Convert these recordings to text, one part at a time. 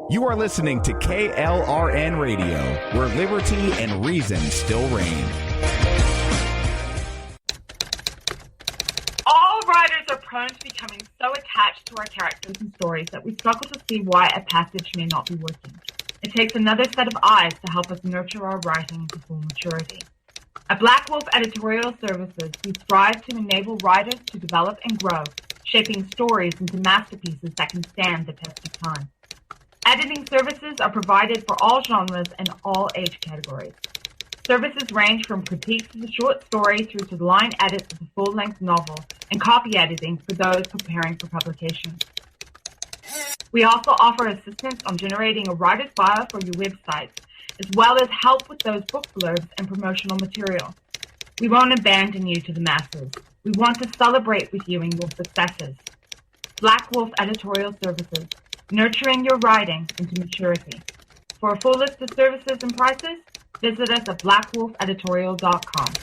You are listening to KLRN Radio, where liberty and reason still reign. All writers are prone to becoming so attached to our characters and stories that we struggle to see why a passage may not be working. It takes another set of eyes to help us nurture our writing to full maturity. At Black Wolf Editorial Services, we strive to enable writers to develop and grow, shaping stories into masterpieces that can stand the test of time. Editing services are provided for all genres and all age categories. Services range from critiques of the short story through to line edits of the full-length novel and copy editing for those preparing for publication. We also offer assistance on generating a writer's bio for your websites, as well as help with those book blurbs and promotional material. We won't abandon you to the masses. We want to celebrate with you in your successes. Black Wolf Editorial Services, nurturing your writing into maturity. For a full list of services and prices, visit us at blackwolfeditorial.com.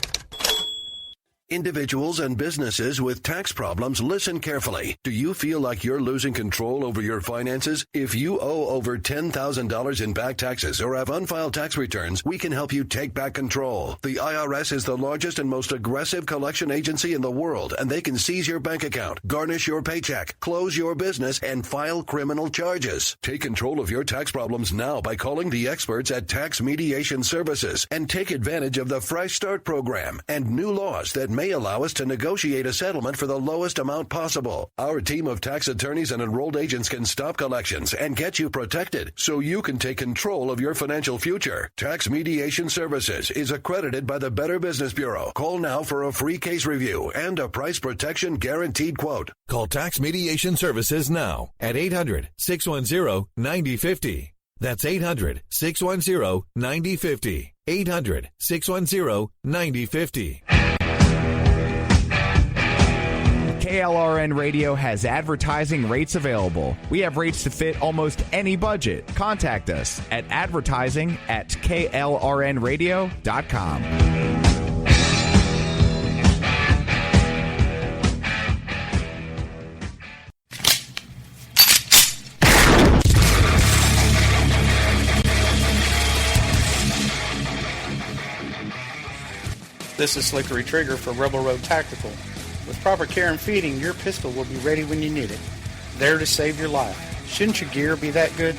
Individuals and businesses with tax problems, listen carefully. Do you feel like you're losing control over your finances? If you owe over $10,000 in back taxes or have unfiled tax returns, we can help you take back control. The IRS is the largest and most aggressive collection agency in the world, and they can seize your bank account, garnish your paycheck, close your business, and file criminal charges. Take control of your tax problems now by calling the experts at Tax Mediation Services and take advantage of the Fresh Start program and new laws that may allow us to negotiate a settlement for the lowest amount possible. Our team of tax attorneys and enrolled agents can stop collections and get you protected so you can take control of your financial future. Tax Mediation Services is accredited by the Better Business Bureau. Call now for a free case review and a price protection guaranteed quote. Call Tax Mediation Services now at 800-610-9050. That's 800-610-9050. 800-610-9050. KLRN Radio has advertising rates available. We have rates to fit almost any budget. Contact us at advertising@klrnradio.com. This is Slickery Trigger for Rebel Road Tactical. With proper care and feeding, your pistol will be ready when you need it, there to save your life. Shouldn't your gear be that good?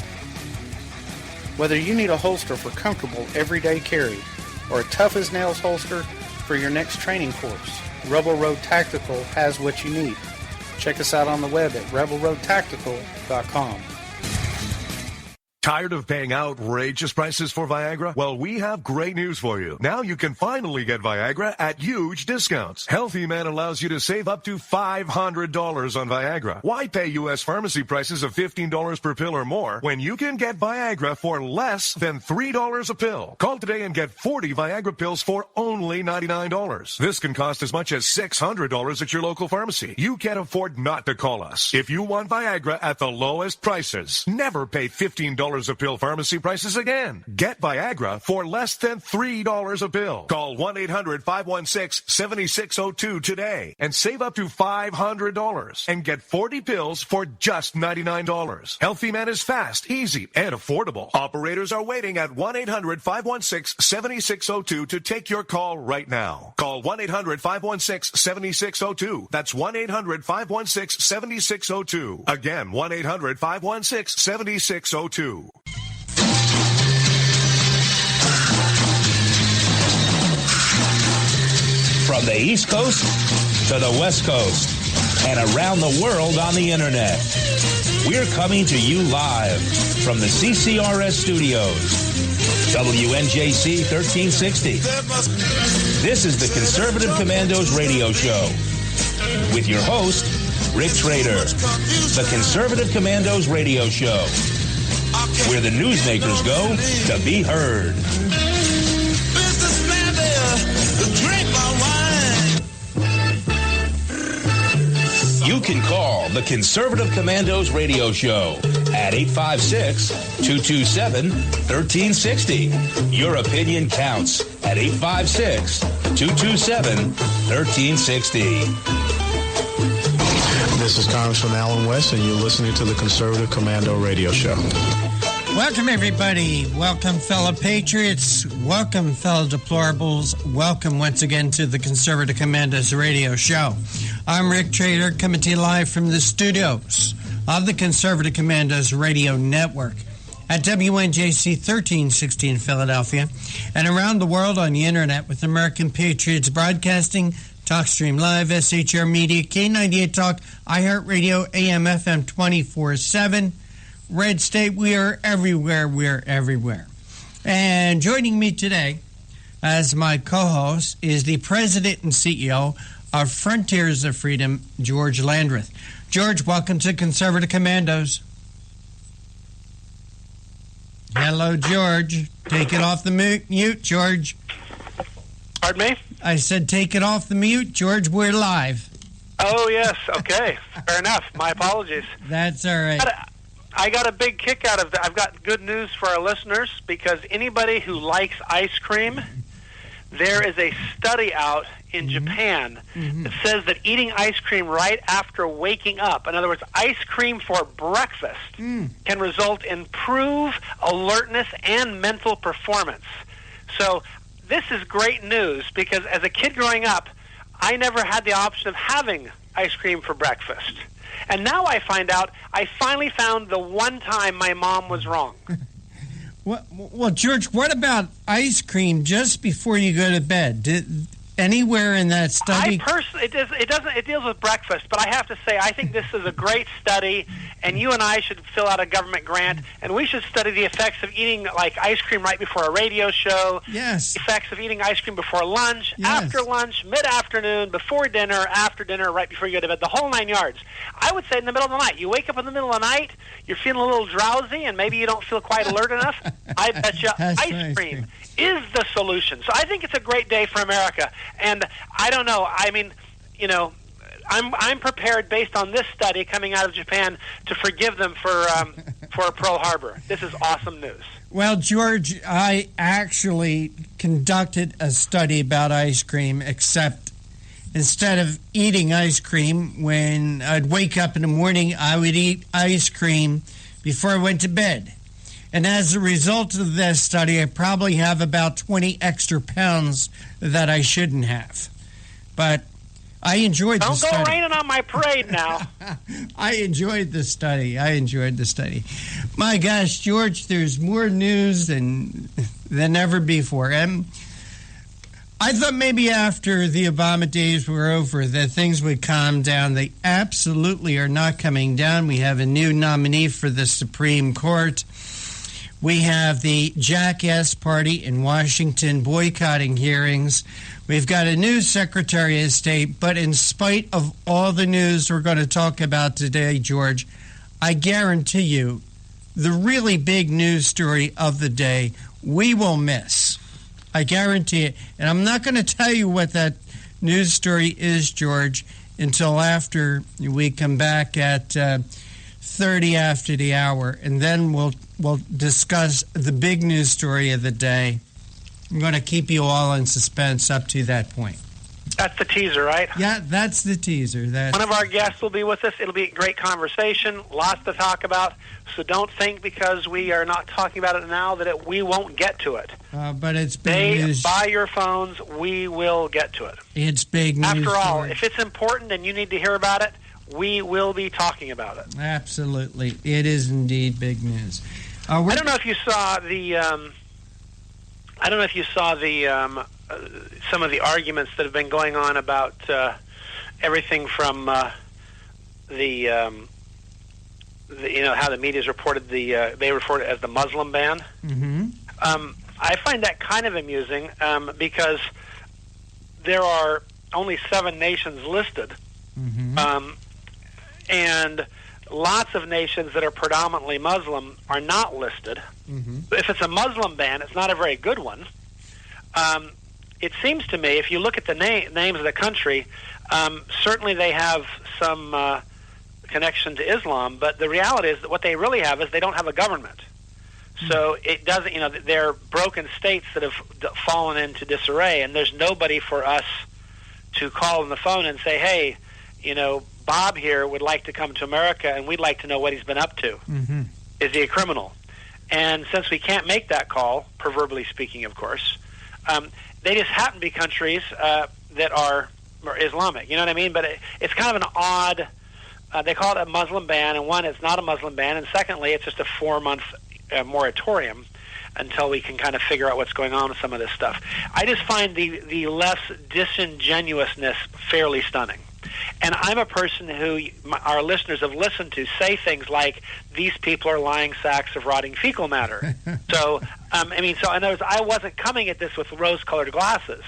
Whether you need a holster for comfortable everyday carry or a tough-as-nails holster for your next training course, Rebel Road Tactical has what you need. Check us out on the web at rebelroadtactical.com. Tired of paying outrageous prices for Viagra? Well, we have great news for you. Now you can finally get Viagra at huge discounts. Healthy Man allows you to save up to $500 on Viagra. Why pay U.S. pharmacy prices of $15 per pill or more when you can get Viagra for less than $3 a pill? Call today and get 40 Viagra pills for only $99. This can cost as much as $600 at your local pharmacy. You can't afford not to call us. If you want Viagra at the lowest prices, never pay $15 a pill pharmacy prices again. Get Viagra for less than $3 a pill. Call 1-800-516-7602 today and save up to $500 and get 40 pills for just $99. Healthy Man is fast, easy, and affordable. Operators are waiting at 1-800-516-7602 to take your call right now. Call 1-800-516-7602. That's 1-800-516-7602. Again, 1-800-516-7602. From the East Coast to the West Coast and around the world on the internet, we're coming to you live from the CCRS studios. WNJC 1360. This is the Conservative Commandos radio show with your host, Rick Trader. The Conservative Commandos radio show, where the newsmakers go to be heard. You can call the Conservative Commandos radio show at 856-227-1360. Your opinion counts at 856-227-1360. This is Congressman Alan West, and you're listening to the Conservative Commando radio show. Welcome, everybody. Welcome, fellow patriots. Welcome, fellow deplorables. Welcome once again to the Conservative Commandos radio show. I'm Rick Trader, coming to you live from the studios of the Conservative Commandos radio network at WNJC 1316 Philadelphia and around the world on the internet with American Patriots Broadcasting, TalkStream Live, SHR Media, K98 Talk, iHeartRadio, AM, FM 24/7. Red State, we are everywhere, we're everywhere. And joining me today as my co-host is the president and CEO of Frontiers of Freedom, George Landreth. George, welcome to Conservative Commandos. Hello, George. Take it off the mute, George. Pardon me? I said take it off the mute, George. We're live. Oh, yes. Okay. Fair enough. My apologies. That's all right. I got a big kick out of that. I've got good news for our listeners because anybody who likes ice cream, there is a study out in Japan that says that eating ice cream right after waking up, in other words, ice cream for breakfast, can result in improved alertness and mental performance. So this is great news because as a kid growing up, I never had the option of having ice cream for breakfast. And now I find out, I finally found the one time my mom was wrong. Well, George, what about ice cream just before you go to bed? Anywhere in that study? It deals with breakfast, but I have to say, I think this is a great study, and you and I should fill out a government grant, and we should study the effects of eating like ice cream right before a radio show. Yes. The effects of eating ice cream before lunch, after lunch, mid-afternoon, before dinner, after dinner, right before you go to bed, the whole 9 yards. I would say in the middle of the night. You wake up in the middle of the night, you're feeling a little drowsy, and maybe you don't feel quite alert enough. I bet you ice cream is the solution. So I think it's a great day for America. And I don't know. I mean, you know, I'm prepared based on this study coming out of Japan to forgive them for Pearl Harbor. This is awesome news. Well, George, I actually conducted a study about ice cream, except instead of eating ice cream when I'd wake up in the morning, I would eat ice cream before I went to bed. And as a result of this study, I probably have about 20 extra pounds that I shouldn't have. But I enjoyed the study. Don't go raining on my parade now. I enjoyed the study. My gosh, George, there's more news than ever before. And I thought maybe after the Obama days were over that things would calm down. They absolutely are not coming down. We have a new nominee for the Supreme Court. We have the Jackass Party in Washington boycotting hearings. We've got a new Secretary of State, but in spite of all the news we're going to talk about today, George, I guarantee you the really big news story of the day we will miss. I guarantee it. And I'm not going to tell you what that news story is, George, until after we come back at 30 after the hour, and then we'll discuss the big news story of the day. I'm going to keep you all in suspense up to that point. That's the teaser, right? Yeah, that's the teaser. One of our guests will be with us. It'll be a great conversation, lots to talk about. So don't think because we are not talking about it now that we won't get to it. But it's big news. Buy your phones. We will get to it. It's big news. After all, if it's important and you need to hear about it, we will be talking about it. Absolutely. It is indeed big news. I don't know if you saw the some of the arguments that have been going on about everything from the how the media's reported they reported it as the Muslim ban. Mm-hmm. I find that kind of amusing because there are only 7 nations listed. Mm-hmm. And lots of nations that are predominantly Muslim are not listed. Mm-hmm. If it's a Muslim ban, it's not a very good one. It seems to me, if you look at the names of the country, certainly they have some connection to Islam, but the reality is that what they really have is they don't have a government. So it doesn't, they're broken states that have fallen into disarray, and there's nobody for us to call on the phone and say, hey, Bob here would like to come to America, and we'd like to know what he's been up to. Mm-hmm. Is he a criminal? And since we can't make that call, proverbially speaking, of course, they just happen to be countries that are Islamic. You know what I mean? But it's kind of an odd, they call it a Muslim ban, and one, it's not a Muslim ban, and secondly, it's just a 4-month moratorium until we can kind of figure out what's going on with some of this stuff. I just find the less disingenuousness fairly stunning. And I'm a person who our listeners have listened to say things like, these people are lying sacks of rotting fecal matter. So, so in other words, I wasn't coming at this with rose-colored glasses.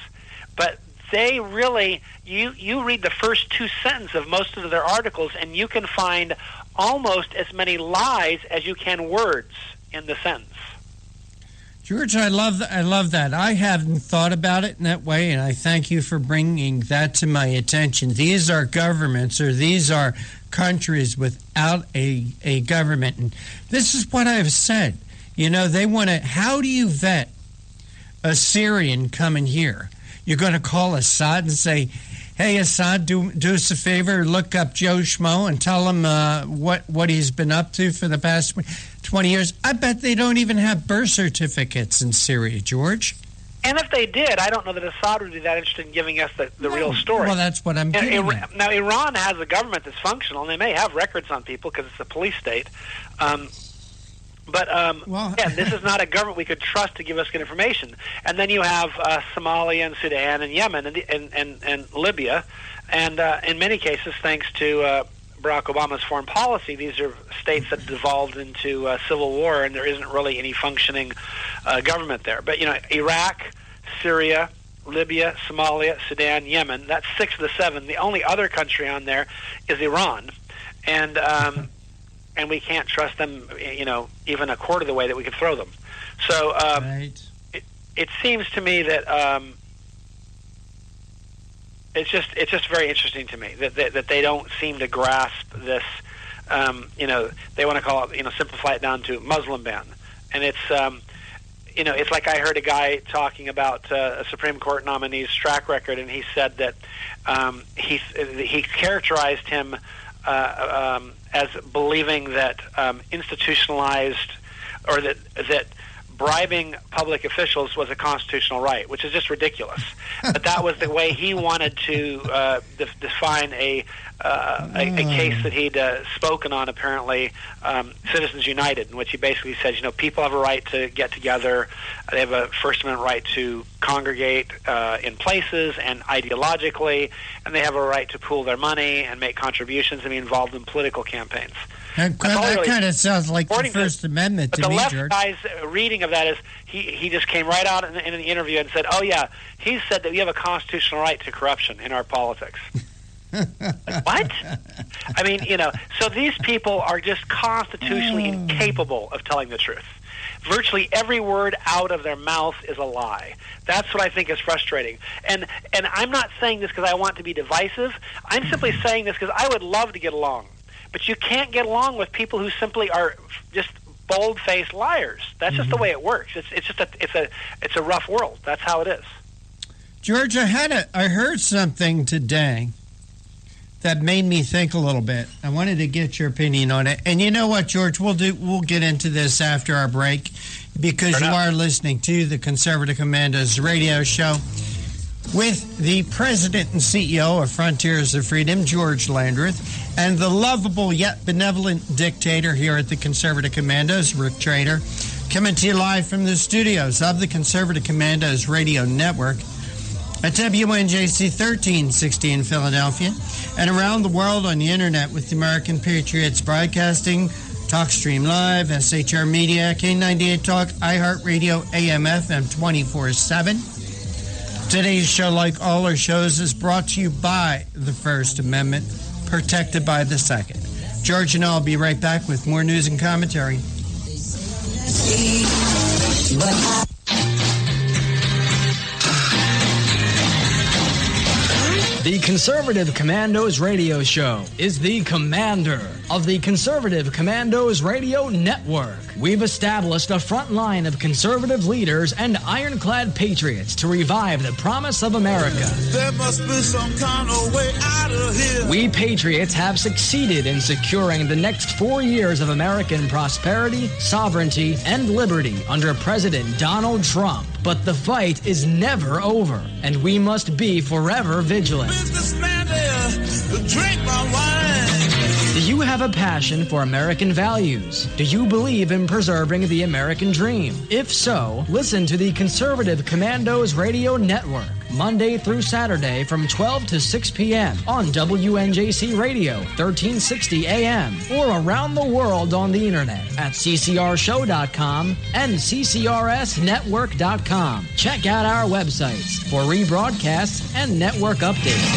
But they really, you read the first 2 sentences of most of their articles, and you can find almost as many lies as you can words in the sentence. George, I love that. I haven't thought about it in that way, and I thank you for bringing that to my attention. These are governments, or these are countries without a government. And this is what I've said. You know, they want to, how do you vet a Syrian coming here? You're going to call Assad and say, hey, Assad, do us a favor, look up Joe Schmo and tell him what he's been up to for the past 20 years. I bet they don't even have birth certificates in Syria, George. And if they did, I don't know that Assad would be that interested in giving us the real story. Well, that's what I'm getting at. Now, Iran has a government that's functional, and they may have records on people because it's a police state. But this is not a government we could trust to give us good information. And then you have Somalia and Sudan and Yemen and Libya. And in many cases, thanks to Barack Obama's foreign policy, these are states that devolved into civil war, and there isn't really any functioning government there. But, you know, Iraq, Syria, Libya, Somalia, Sudan, Yemen, that's 6 of the 7. The only other country on there is Iran. And we can't trust them, you know, even a quarter of the way that we could throw them. So right. It seems to me that it's just very interesting to me that they don't seem to grasp this. You know, they want to call it, you know, simplify it down to Muslim ban, and it's you know, it's like I heard a guy talking about a Supreme Court nominee's track record, and he said that he characterized him as believing that institutionalized, or that bribing public officials was a constitutional right, which is just ridiculous. But that was the way he wanted to define a case that he'd spoken on, apparently, Citizens United, in which he basically says, you know, people have a right to get together. They have a First Amendment right to congregate in places and ideologically, and they have a right to pool their money and make contributions and be involved in political campaigns. That kind of sounds like the First Amendment to me, George. But the left guy's reading of that is he just came right out in the interview and said, oh, yeah, he said that we have a constitutional right to corruption in our politics. Like, what? I mean, you know, so these people are just constitutionally incapable of telling the truth. Virtually every word out of their mouth is a lie. That's what I think is frustrating. And I'm not saying this because I want to be divisive. I'm simply saying this because I would love to get along. But you can't get along with people who simply are just bold-faced liars. That's just the way it works. It's a rough world. That's how it is. George, I heard something today that made me think a little bit. I wanted to get your opinion on it. And you know what, George? We'll get into this after our break, because you are listening to the Conservative Commandos radio show with the president and CEO of Frontiers of Freedom, George Landreth, and the lovable yet benevolent dictator here at the Conservative Commandos, Rick Trader, coming to you live from the studios of the Conservative Commandos radio network at WNJC 1360 in Philadelphia, and around the world on the internet with the American Patriots Broadcasting, TalkStream Live, SHR Media, K98 Talk, iHeartRadio, AM/FM 24/7. Today's show, like all our shows, is brought to you by the First Amendment, protected by the Second. George and I will be right back with more news and commentary. The Conservative Commandos Radio Show is the commander of the Conservative Commandos Radio Network. We've established a front line of conservative leaders and ironclad patriots to revive the promise of America. There must be some kind of way out of here. We patriots have succeeded in securing the next 4 years of American prosperity, sovereignty, and liberty under President Donald Trump. But the fight is never over, and we must be forever vigilant. Businessman there, drink my wine. Do you have a passion for American values? Do you believe in preserving the American dream? If so, listen to the Conservative Commandos Radio Network, Monday through Saturday from 12 to 6 p.m. on WNJC Radio, 1360 AM, or around the world on the internet at ccrshow.com and ccrsnetwork.com. Check out our websites for rebroadcasts and network updates.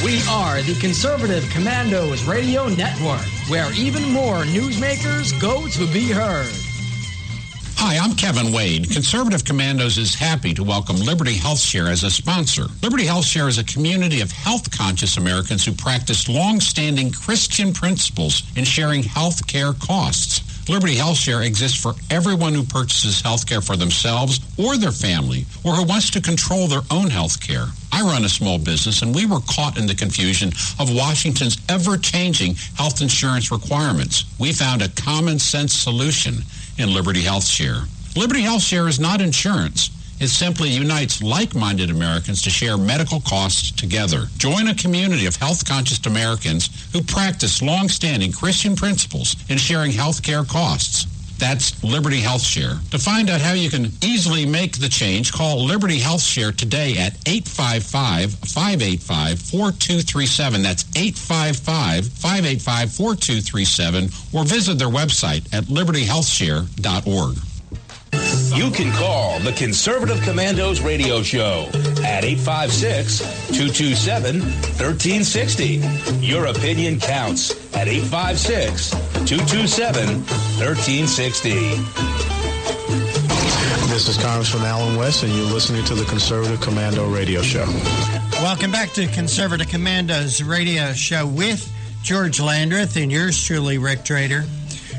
We are the Conservative Commandos Radio Network, where even more newsmakers go to be heard. Hi, I'm Kevin Wade. Conservative Commandos is happy to welcome Liberty HealthShare as a sponsor. Liberty HealthShare is a community of health-conscious Americans who practice long-standing Christian principles in sharing health care costs. Liberty HealthShare exists for everyone who purchases health care for themselves or their family, or who wants to control their own health care. I run a small business, and we were caught in the confusion of Washington's ever-changing health insurance requirements. We found a common-sense solution in Liberty HealthShare. Liberty HealthShare is not insurance. It simply unites like-minded Americans to share medical costs together. Join a community of health-conscious Americans who practice long-standing Christian principles in sharing health care costs. That's Liberty HealthShare. To find out how you can easily make the change, call Liberty HealthShare today at 855-585-4237. That's 855-585-4237, or visit their website at libertyhealthshare.org. You can call the Conservative Commandos Radio Show at 856-227-1360. Your opinion counts at 856-227-1360. This is Congressman Alan West, and you're listening to the Conservative Commando Radio Show. Welcome back to Conservative Commandos Radio Show with George Landreth and yours truly, Rick Trader.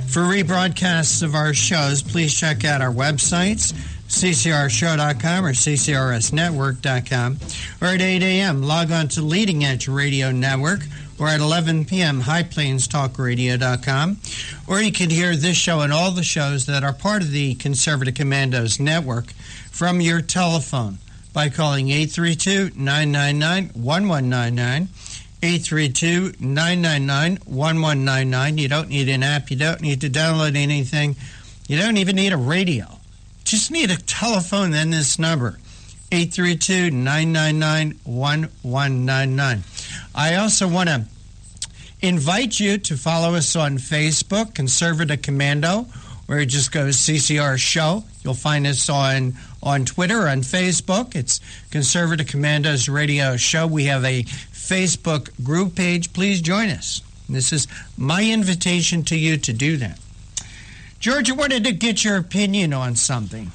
For rebroadcasts of our shows, please check out our websites, ccrshow.com or ccrsnetwork.com, or at 8 a.m., log on to Leading Edge Radio Network, or at 11 p.m., highplains.talkradio.com, or you can hear this show and all the shows that are part of the Conservative Commandos Network from your telephone by calling 832-999-1199, 832-999-1199. You don't need an app. You don't need to download anything. You don't even need a radio. Just need a telephone, then this number, 832-999-1199. I also want to invite you to follow us on Facebook, Conservative Commando, or just go to CCR Show. You'll find us on Twitter, on Facebook. It's Conservative Commandos Radio Show. We have a Facebook group page. Please join us. This is my invitation to you to do that. George, I wanted to get your opinion on something.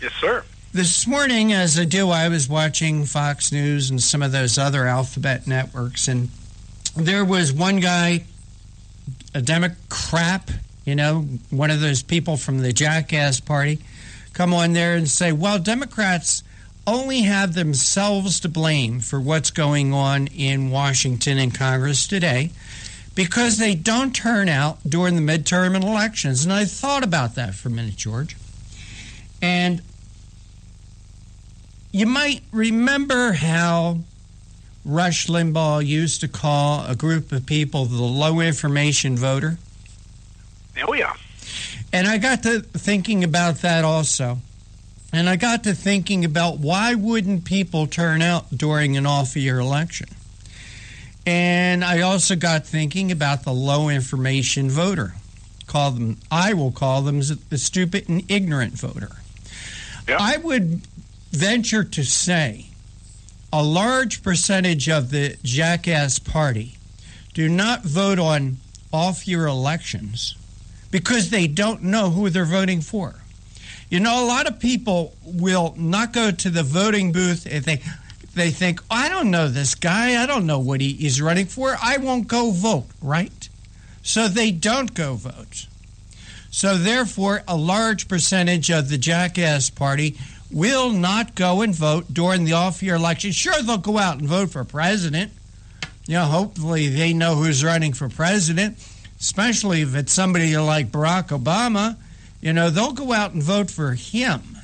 Yes, sir. This morning, as I do, I was watching Fox News and some of those other alphabet networks, and there was one guy, a Democrat, one of those people from the Jackass Party, come on there and say, well, Democrats only have themselves to blame for what's going on in Washington and Congress today because they don't turn out during the midterm elections. And I thought about that for a minute, George. And you might remember how Rush Limbaugh used to call a group of people the low-information voter. Oh, yeah. And I got to thinking about that also. And I got to thinking about why wouldn't people turn out during an off-year election? And I also got thinking about the low-information voter. I will call them the stupid and ignorant voter. Yep. I would venture to say a large percentage of the Jackass Party do not vote on off-year elections because they don't know who they're voting for. A lot of people will not go to the voting booth if they they think, I don't know this guy. I don't know what he's running for. I won't go vote, right? So they don't go vote. So therefore, a large percentage of the Jackass Party will not go and vote during the off-year election. Sure, they'll go out and vote for president. Hopefully they know who's running for president, especially if it's somebody like Barack Obama. They'll go out and vote for him.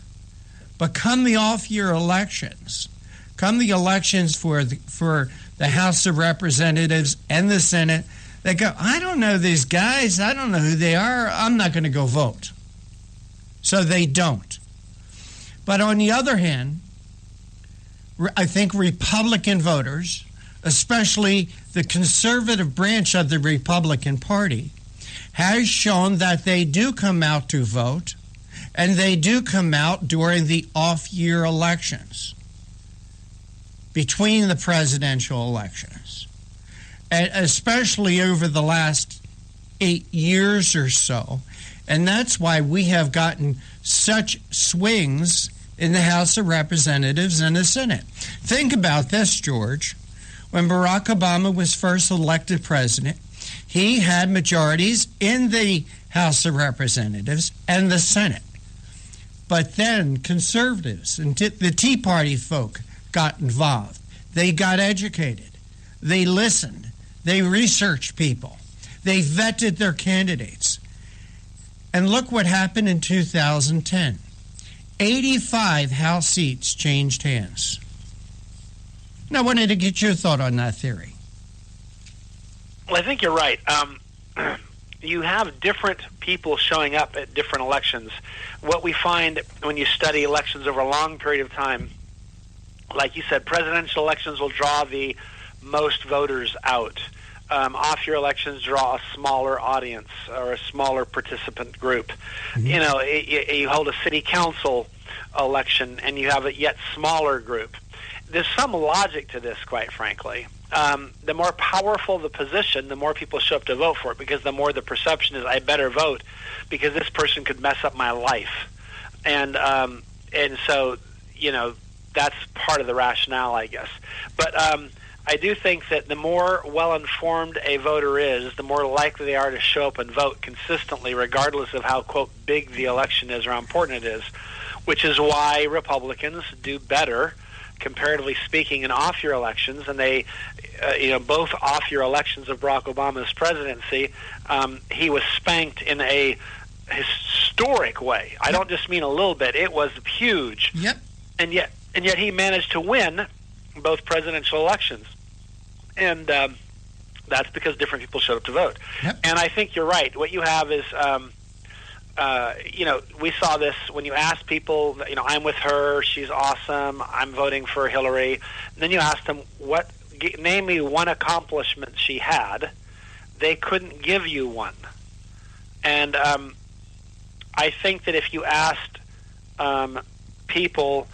But come the off-year elections, come the elections for the House of Representatives and the Senate, they go, I don't know these guys. I don't know who they are. I'm not going to go vote. So they don't. But on the other hand, I think Republican voters, especially the conservative branch of the Republican Party, has shown that they do come out to vote, and they do come out during the off-year elections, between the presidential elections, and especially over the last 8 years or so. And that's why we have gotten such swings in the House of Representatives and the Senate. Think about this, George. When Barack Obama was first elected president, he had majorities in the House of Representatives and the Senate. But then conservatives and the Tea Party folk got involved. They got educated. They listened. They researched people. They vetted their candidates. And look what happened in 2010. 85 House seats changed hands. Now, I wanted to get your thought on that theory. Well, I think you're right. You have different people showing up at different elections. What we find when you study elections over a long period of time, like you said, presidential elections will draw the most voters out. Off-year elections draw a smaller audience or a smaller participant group. Mm-hmm. You hold a city council election and you have a yet smaller group. There's some logic to this, quite frankly. The more powerful the position, the more people show up to vote for it, because the more the perception is, I better vote because this person could mess up my life. And so, that's part of the rationale, I guess. But I do think that the more well-informed a voter is, the more likely they are to show up and vote consistently, regardless of how, quote, big the election is or how important it is, which is why Republicans do better, comparatively speaking, in off-year elections. And they, both off-year elections of Barack Obama's presidency, he was spanked in a historic way. I don't just mean a little bit. It was huge. Yep. And yet he managed to win both presidential elections. And that's because different people showed up to vote. Yep. And I think you're right. What you have is, we saw this when you ask people, I'm with her, she's awesome, I'm voting for Hillary. And then you ask them, name me one accomplishment she had. They couldn't give you one. And I think that if you asked people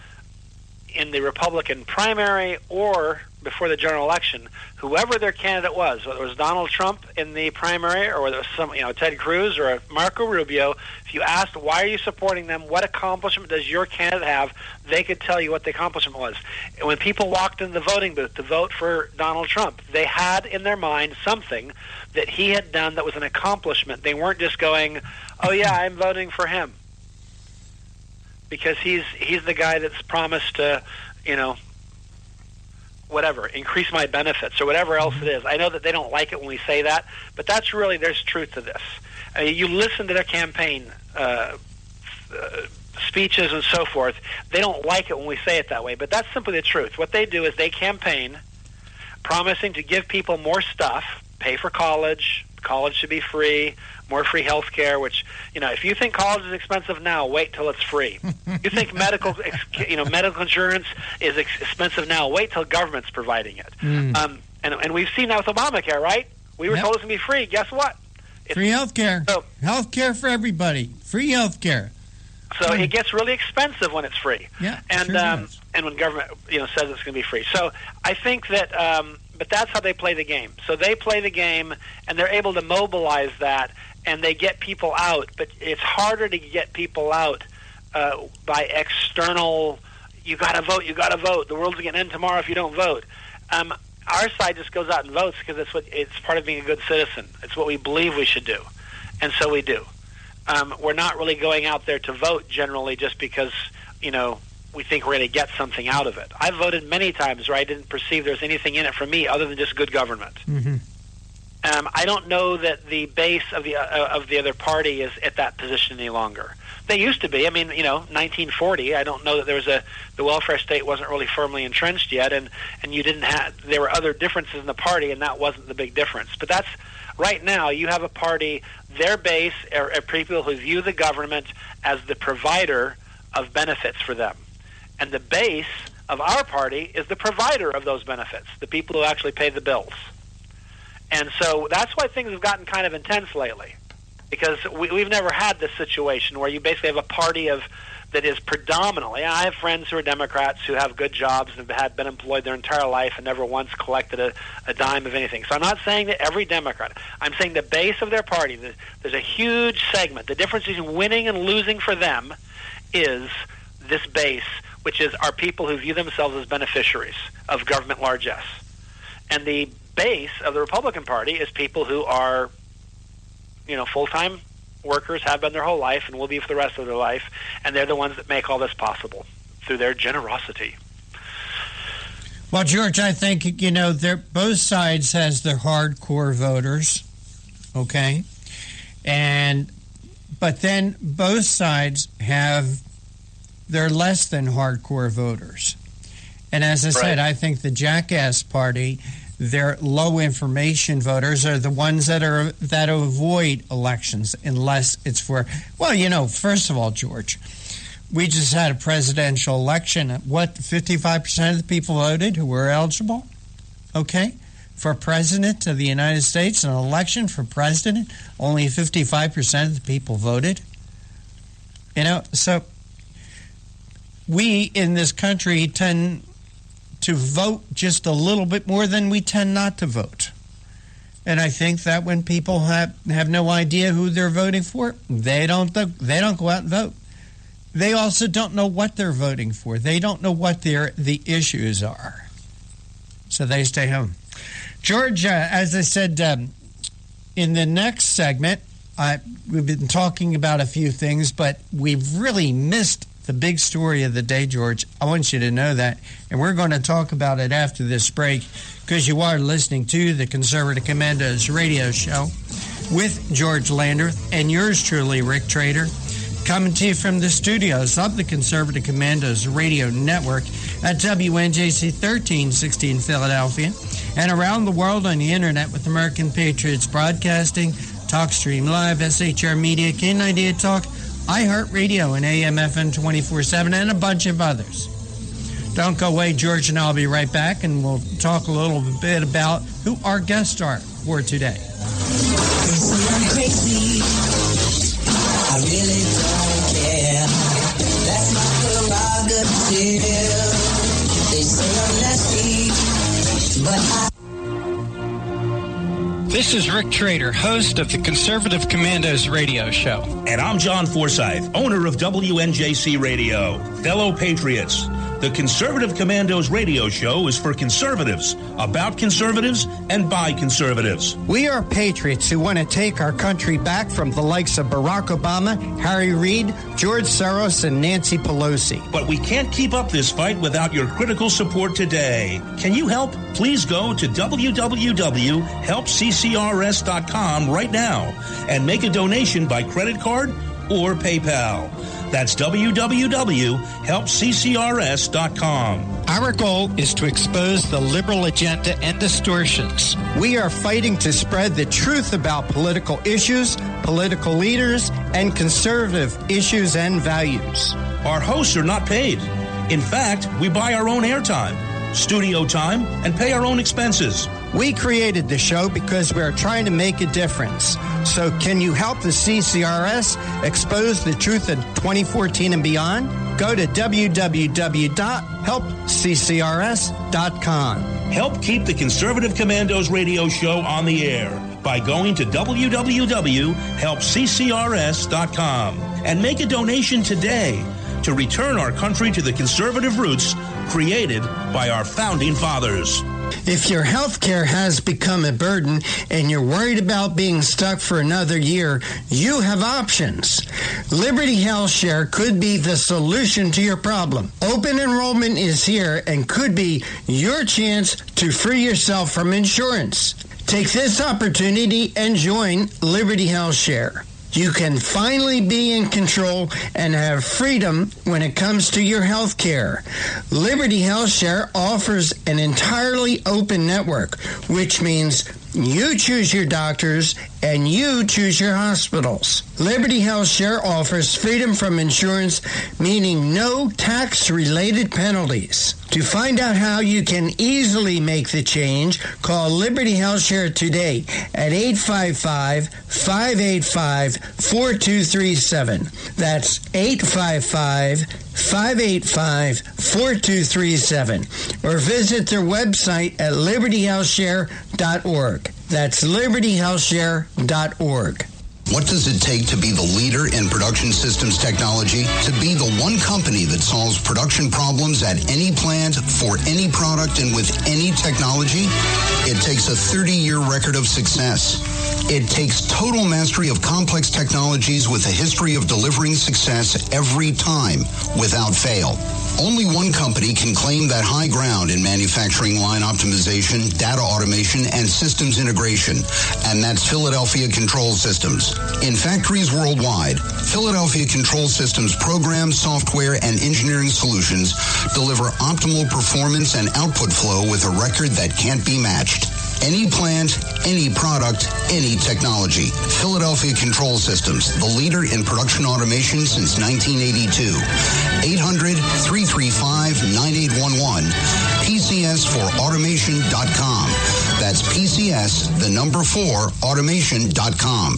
in the Republican primary or before the general election, whoever their candidate was, whether it was Donald Trump in the primary or whether it was Ted Cruz or Marco Rubio, if you asked why are you supporting them, what accomplishment does your candidate have, they could tell you what the accomplishment was. And when people walked in the voting booth to vote for Donald Trump, they had in their mind something that he had done that was an accomplishment. They weren't just going, oh yeah, I'm voting for him because he's the guy that's promised to, whatever, increase my benefits or whatever else it is. I know that they don't like it when we say that, but that's really, there's truth to this. I mean, you listen to their campaign speeches and so forth, they don't like it when we say it that way, but that's simply the truth. What they do is they campaign promising to give people more stuff, pay for college should be free, more free health care, which, if you think college is expensive now, wait till it's free. You think medical insurance is expensive now, wait till government's providing it. And we've seen that with Obamacare, right? We were told it's going to be free. Guess what? Free health care. Health care for everybody. Free health care. So it gets really expensive when it's free. Yeah, and sure and when government says it's going to be free. So I think that but that's how they play the game. So they play the game and they're able to mobilize that and they get people out. But it's harder to get people out by external you got to vote, the world's going to end tomorrow if you don't vote. Our side just goes out and votes because it's part of being a good citizen. It's what we believe we should do, and so we do. We're not really going out there to vote generally just because, we think we're going to get something out of it. I've voted many times where I didn't perceive there's anything in it for me other than just good government. Mm-hmm. I don't know that the base of the other party is at that position any longer. They used to be. 1940. I don't know that the welfare state wasn't really firmly entrenched yet, and you didn't have. There were other differences in the party, and that wasn't the big difference. But that's right now. You have a party. Their base are people who view the government as the provider of benefits for them, and the base of our party is the provider of those benefits, the people who actually pay the bills. And so that's why things have gotten kind of intense lately, because we've never had this situation where you basically have a party that is predominantly. I have friends who are Democrats who have good jobs and have been employed their entire life and never once collected a dime of anything. So I'm not saying that every Democrat. I'm saying the base of their party, there's a huge segment. The difference between winning and losing for them is this base, which are people who view themselves as beneficiaries of government largesse. And the base of the Republican Party is people who are, full-time workers, have been their whole life and will be for the rest of their life, and they're the ones that make all this possible through their generosity. Well, George, I think, both sides has their hardcore voters, okay? But then both sides have their less than hardcore voters. And as I said, I think the Jackass Party, their low information voters are the ones that avoid elections unless it's for, first of all, George, we just had a presidential election. 55% of the people voted who were eligible? Okay. For president of the United States, an election for president, only 55% of the people voted. So we in this country tend to vote just a little bit more than we tend not to vote. And I think that when people have no idea who they're voting for, they don't go out and vote. They also don't know what they're voting for. They don't know what the issues are. So they stay home. George, as I said, in the next segment, we've been talking about a few things, but we've really missed the big story of the day, George. I want you to know that. And we're going to talk about it after this break, because you are listening to the Conservative Commandos radio show with George Lander and yours truly, Rick Trader, coming to you from the studios of the Conservative Commandos radio network at WNJC 1360 in Philadelphia and around the world on the internet with American Patriots Broadcasting, TalkStream Live, SHR Media, K98 Talk, iHeartRadio, and AM/FM 24/7, and a bunch of others. Don't go away. George and I will be right back, and we'll talk a little bit about who our guests are for today. I'm crazy. I really don't care. That's my prerogative. They say I'm nasty, but This is Rick Trader, host of the Conservative Commandos radio show. And I'm John Forsyth, owner of WNJC Radio. Fellow patriots, the Conservative Commandos radio show is for conservatives, about conservatives, and by conservatives. We are patriots who want to take our country back from the likes of Barack Obama, Harry Reid, George Soros, and Nancy Pelosi. But we can't keep up this fight without your critical support today. Can you help? Please go to www.helpccrs.com right now and make a donation by credit card or PayPal. That's www.helpccrs.com. Our goal is to expose the liberal agenda and distortions. We are fighting to spread the truth about political issues, political leaders, and conservative issues and values. Our hosts are not paid. In fact, we buy our own airtime, studio time, and pay our own expenses. We created the show because we are trying to make a difference. So can you help the CCRS expose the truth in 2014 and beyond? Go to www.helpccrs.com. Help keep the Conservative Commandos radio show on the air by going to www.helpccrs.com and make a donation today to return our country to the conservative roots created by our founding fathers. If your health care has become a burden and you're worried about being stuck for another year, you have options. Liberty Health Share could be the solution to your problem. Open enrollment is here and could be your chance to free yourself from insurance. Take this opportunity and join Liberty Health Share. You can finally be in control and have freedom when it comes to your health care. Liberty Health Share offers an entirely open network, which means you choose your doctors and you choose your hospitals. Liberty Health Share offers freedom from insurance, meaning no tax-related penalties. To find out how you can easily make the change, call Liberty Health Share today at 855-585-4237. That's 855-585-4237. Or visit their website at libertyhealthshare.org. That's libertyhealthshare.org. What does it take to be the leader in production systems technology? To be the one company that solves production problems at any plant, for any product, and with any technology? It takes a 30-year record of success. It takes total mastery of complex technologies with a history of delivering success every time, without fail. Only one company can claim that high ground in manufacturing line optimization, data automation, and systems integration, and that's Philadelphia Control Systems. In factories worldwide, Philadelphia Control Systems programs, software, and engineering solutions deliver optimal performance and output flow with a record that can't be matched. Any plant, any product, any technology. Philadelphia Control Systems, the leader in production automation since 1982. 800-335-9811. PCS4automation.com. That's PCS, the number 4, automation.com.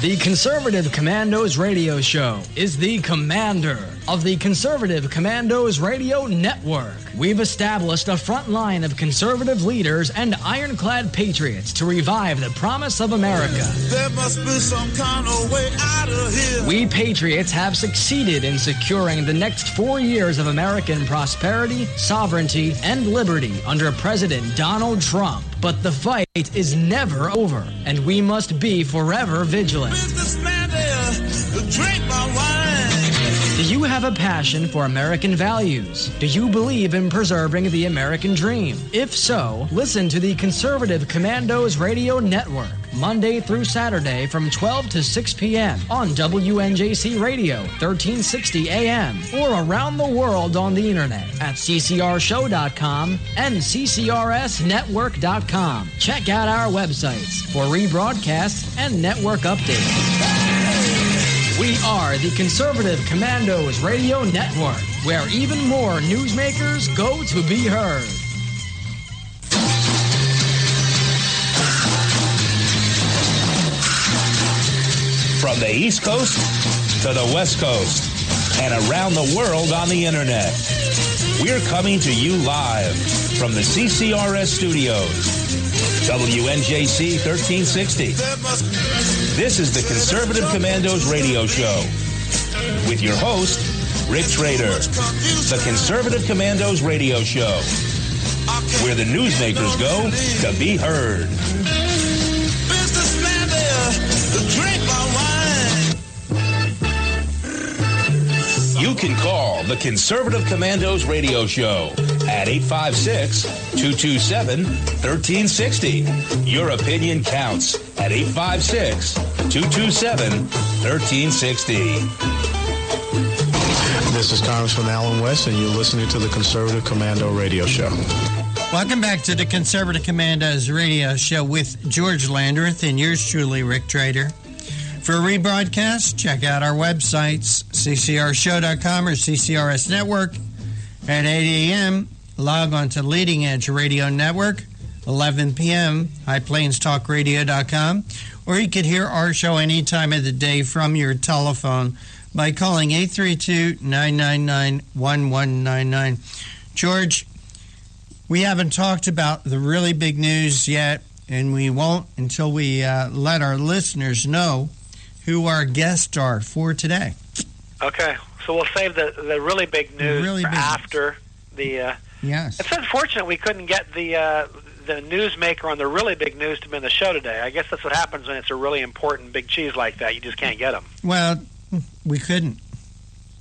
The Conservative Commandos Radio Show is the commander of the Conservative Commandos Radio Network. We've established a front line of conservative leaders and ironclad patriots to revive the promise of America. There must be some kind of way out of here. We patriots have succeeded in securing the next 4 years of American prosperity, sovereignty, and liberty under President Donald Trump. But the fight is never over, and we must be forever vigilant. Businessman there, drink my wine. Do you have a passion for American values? Do you believe in preserving the American dream? If so, listen to the Conservative Commandos Radio Network, Monday through Saturday from 12 to 6 p.m. on WNJC Radio, 1360 AM, or around the world on the internet at ccrshow.com and ccrsnetwork.com. Check out our websites for rebroadcasts and network updates. We are the Conservative Commandos Radio Network, where even more newsmakers go to be heard. From the East Coast to the West Coast and around the world on the internet, we're coming to you live from the CCRS studios. WNJC 1360. This is the Conservative Commandos Radio Show with your host, Rick Trader. The Conservative Commandos Radio Show, where the newsmakers go to be heard. Businessman there, drink my wine. You can call the Conservative Commandos Radio Show at 856-227-1360. Your opinion counts at 856-227-1360. This is Congressman Alan West, and you're listening to the Conservative Commando Radio Show. Welcome back to the Conservative Commandos Radio Show with George Landreth and yours truly, Rick Trader. For a rebroadcast, check out our websites, ccrshow.com or CCRS Network. At 8 a.m., log on to Leading Edge Radio Network. 11 p.m., highplanestalkradio.com. Or you could hear our show any time of the day from your telephone by calling 832-999-1199. George, we haven't talked about the really big news yet, and we won't until we let our listeners know who our guests are for today. Okay, so we'll save the really big news for after the... Yes. It's unfortunate we couldn't get the newsmaker on the really big news to be on the show today. I guess that's what happens when it's a really important big cheese like that. You just can't get them. Well, we couldn't.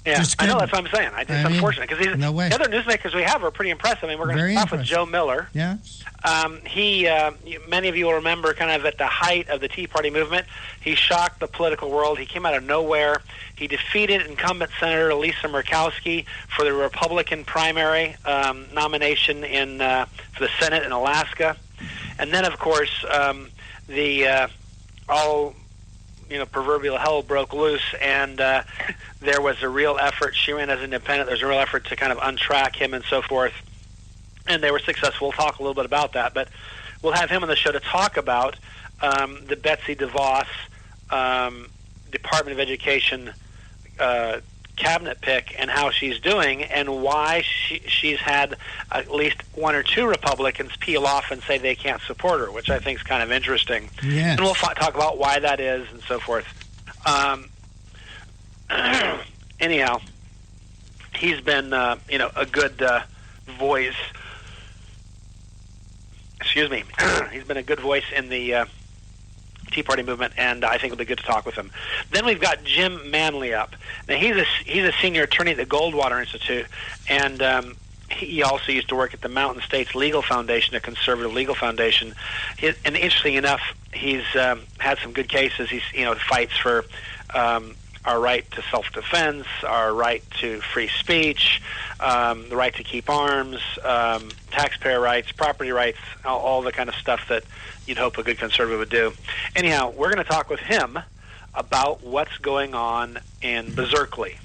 Yeah, I know. That's what I'm saying. It's unfortunate because the other newsmakers we have are pretty impressive. I mean, we're going to start with Joe Miller. Yeah. Many of you will remember kind of at the height of the Tea Party movement, he shocked the political world. He came out of nowhere. He defeated incumbent Senator Lisa Murkowski for the Republican primary nomination for the Senate in Alaska. And then, of course, proverbial hell broke loose, and there was a real effort. She ran as independent. There's a real effort to kind of untrack him and so forth, and they were successful. We'll talk a little bit about that, but we'll have him on the show to talk about the Betsy DeVos Department of Education cabinet pick and how she's doing, and why she's had at least one or two Republicans peel off and say they can't support her, which I think is kind of interesting. Yes. And we'll talk about why that is and so forth. Anyhow, he's been a good voice. Excuse me. He's been a good voice in the Tea Party movement, and I think it'll be good to talk with him. Then we've got Jim Manley up. Now he's a senior attorney at the Goldwater Institute, and he also used to work at the Mountain States Legal Foundation, a conservative legal foundation. And interestingly enough, he's had some good cases. He's fights for our right to self-defense, our right to free speech, the right to keep arms, taxpayer rights, property rights, all the kind of stuff that you'd hope a good conservative would do. Anyhow, we're going to talk with him about what's going on in Berkeley,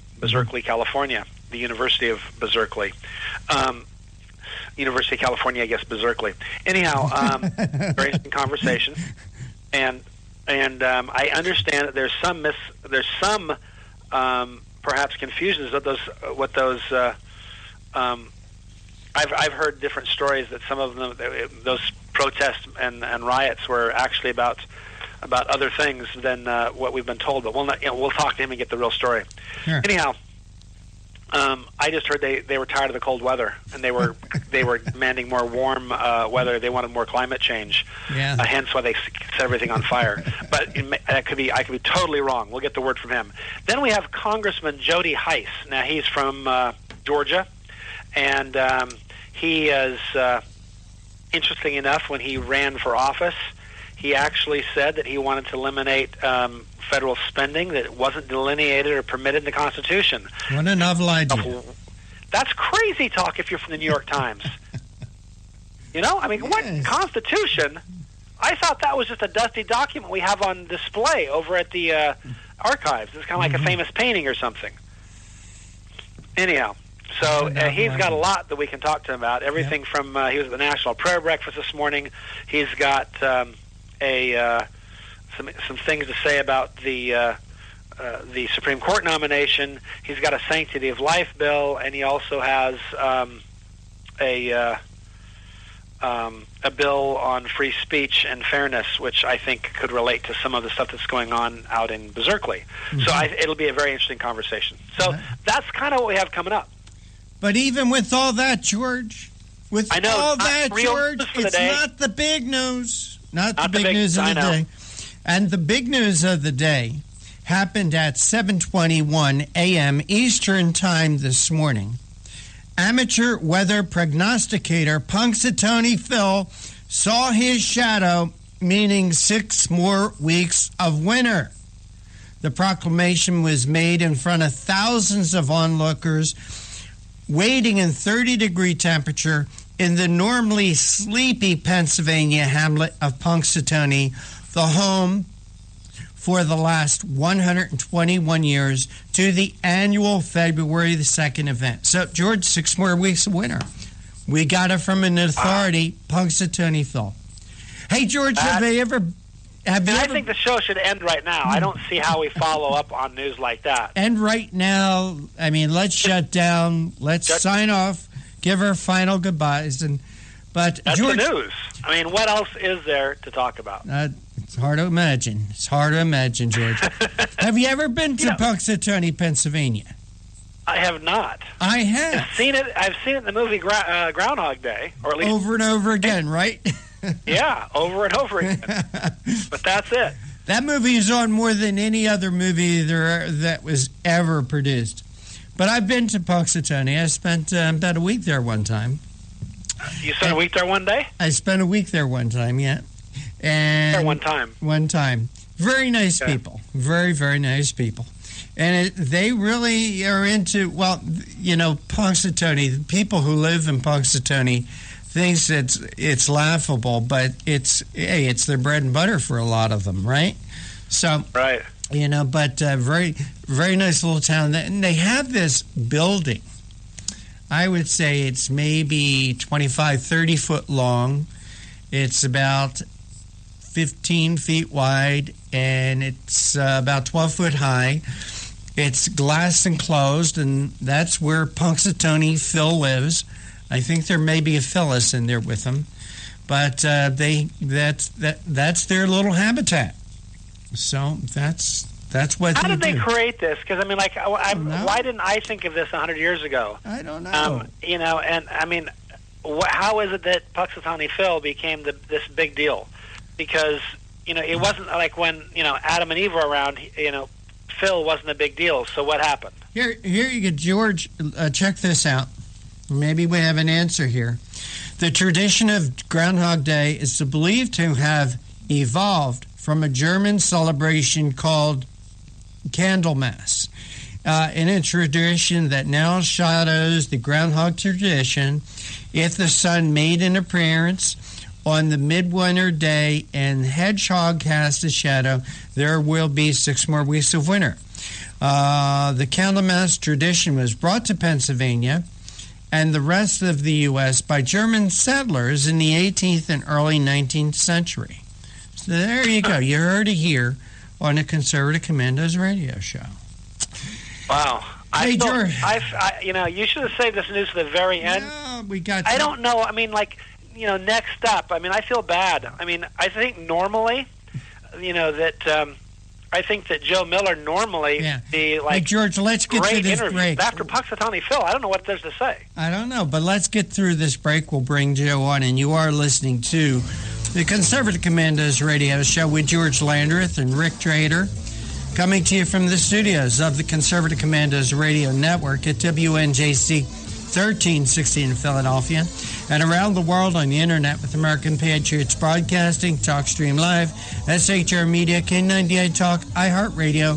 California, the University of Berkeley. University of California, I guess, Berkeley. Anyhow, very interesting conversation. And I understand that there's some perhaps confusions of what those I've heard different stories that some of them, those protests and riots were actually about other things than what we've been told. But we'll talk to him and get the real story. Sure. Anyhow, I just heard they were tired of the cold weather, and they were demanding more warm weather. They wanted more climate change. Yeah. Hence why they set everything on fire. But I could be totally wrong. We'll get the word from him. Then we have Congressman Jody Hice. Now he's from Georgia, and he is interesting enough. When he ran for office, he actually said that he wanted to eliminate federal spending that wasn't delineated or permitted in the Constitution. What a novel idea. That's crazy talk if you're from the New York Times. What Constitution? I thought that was just a dusty document we have on display over at the archives. It's kind of like a famous painting or something. Anyhow, so he's got a lot that we can talk to him about. Everything from he was at the National Prayer Breakfast this morning. He's got some things to say about the Supreme Court nomination. He's got a Sanctity of Life bill, and he also has a bill on free speech and fairness, which I think could relate to some of the stuff that's going on out in Berkeley. Mm-hmm. So it'll be a very interesting conversation. So that's kind of what we have coming up. But even with all that, George, it's not the big news. Not the big news of the day. And the big news of the day happened at 7:21 a.m. Eastern Time this morning. Amateur weather prognosticator Punxsutawney Phil saw his shadow, meaning 6 more weeks of winter. The proclamation was made in front of thousands of onlookers waiting in 30-degree temperature in the normally sleepy Pennsylvania hamlet of Punxsutawney, the home for the last 121 years to the annual February the 2nd event. So, George, 6 more weeks of winter. We got it from an authority, Punxsutawney Phil. Hey, George, have you ever... I think the show should end right now. I don't see how we follow up on news like that. End right now. Let's shut down. Let's sign off. Give our final goodbyes. But that's George, the news. What else is there to talk about? It's hard to imagine. It's hard to imagine, George. Have you ever been to Punxsutawney, Pennsylvania? I have not. I have. I've seen it in the movie Groundhog Day, or at least over and over again, right? Yeah, over and over again. But that's it. That movie is on more than any other movie that was ever produced. But I've been to Punxsutawney. I spent about a week there one time. You spent a week there one day? I spent a week there one time, yeah. And there one time? One time. Very nice people. Very, very nice people. And they really are into, well, you know, Punxsutawney, the people who live in Punxsutawney thinks it's laughable, but it's their bread and butter for a lot of them, right? So, right. You know, but very, very nice little town. And they have this building. I would say it's maybe 25, 30 foot long. It's about 15 feet wide, and it's about 12 foot high. It's glass enclosed, and that's where Punxsutawney Phil lives. I think there may be a Phyllis in there with them, but that's their little habitat. So that's what. How did they create this? Because I mean, like, why didn't I think of this 100 years ago? I don't know. You know, and I mean, how is it that Punxsutawney Phil became this big deal? Because you know, it wasn't like when Adam and Eve were around. Phil wasn't a big deal. So what happened? Here you go, George. Check this out. Maybe we have an answer here. The tradition of Groundhog Day is believed to have evolved from a German celebration called Candlemas, in a tradition that now shadows the Groundhog tradition. If the sun made an appearance on the midwinter day and hedgehog cast a shadow, there will be 6 more weeks of winter. The Candlemas tradition was brought to Pennsylvania and the rest of the U.S. by German settlers in the 18th and early 19th century. So there you go. You heard it here on the Conservative Commandos radio show. Wow. Hey, George. You should have saved this news to the very end. Yeah, we got. I don't know. I mean, like, next up. I mean, I feel bad. I mean, I think normally, I think that Joe Miller normally be like. Hey, George, let's get through this break. After Punxsutawney Phil, I don't know what there's to say. I don't know, but let's get through this break. We'll bring Joe on, and you are listening to the Conservative Commandos radio show with George Landreth and Rick Trader, coming to you from the studios of the Conservative Commandos radio network at WNJC 1360 in Philadelphia, and around the world on the internet with American Patriots Broadcasting, TalkStream Live, SHR Media, K98 Talk, iHeartRadio,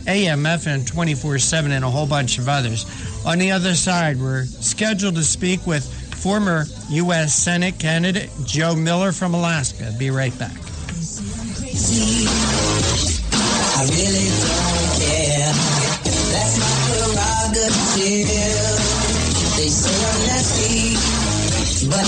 AM, FM 24/7, and a whole bunch of others. On the other side, we're scheduled to speak with former U.S. Senate candidate Joe Miller from Alaska. Be right back. I really don't care. That's my prerogative. They say I'm nasty, but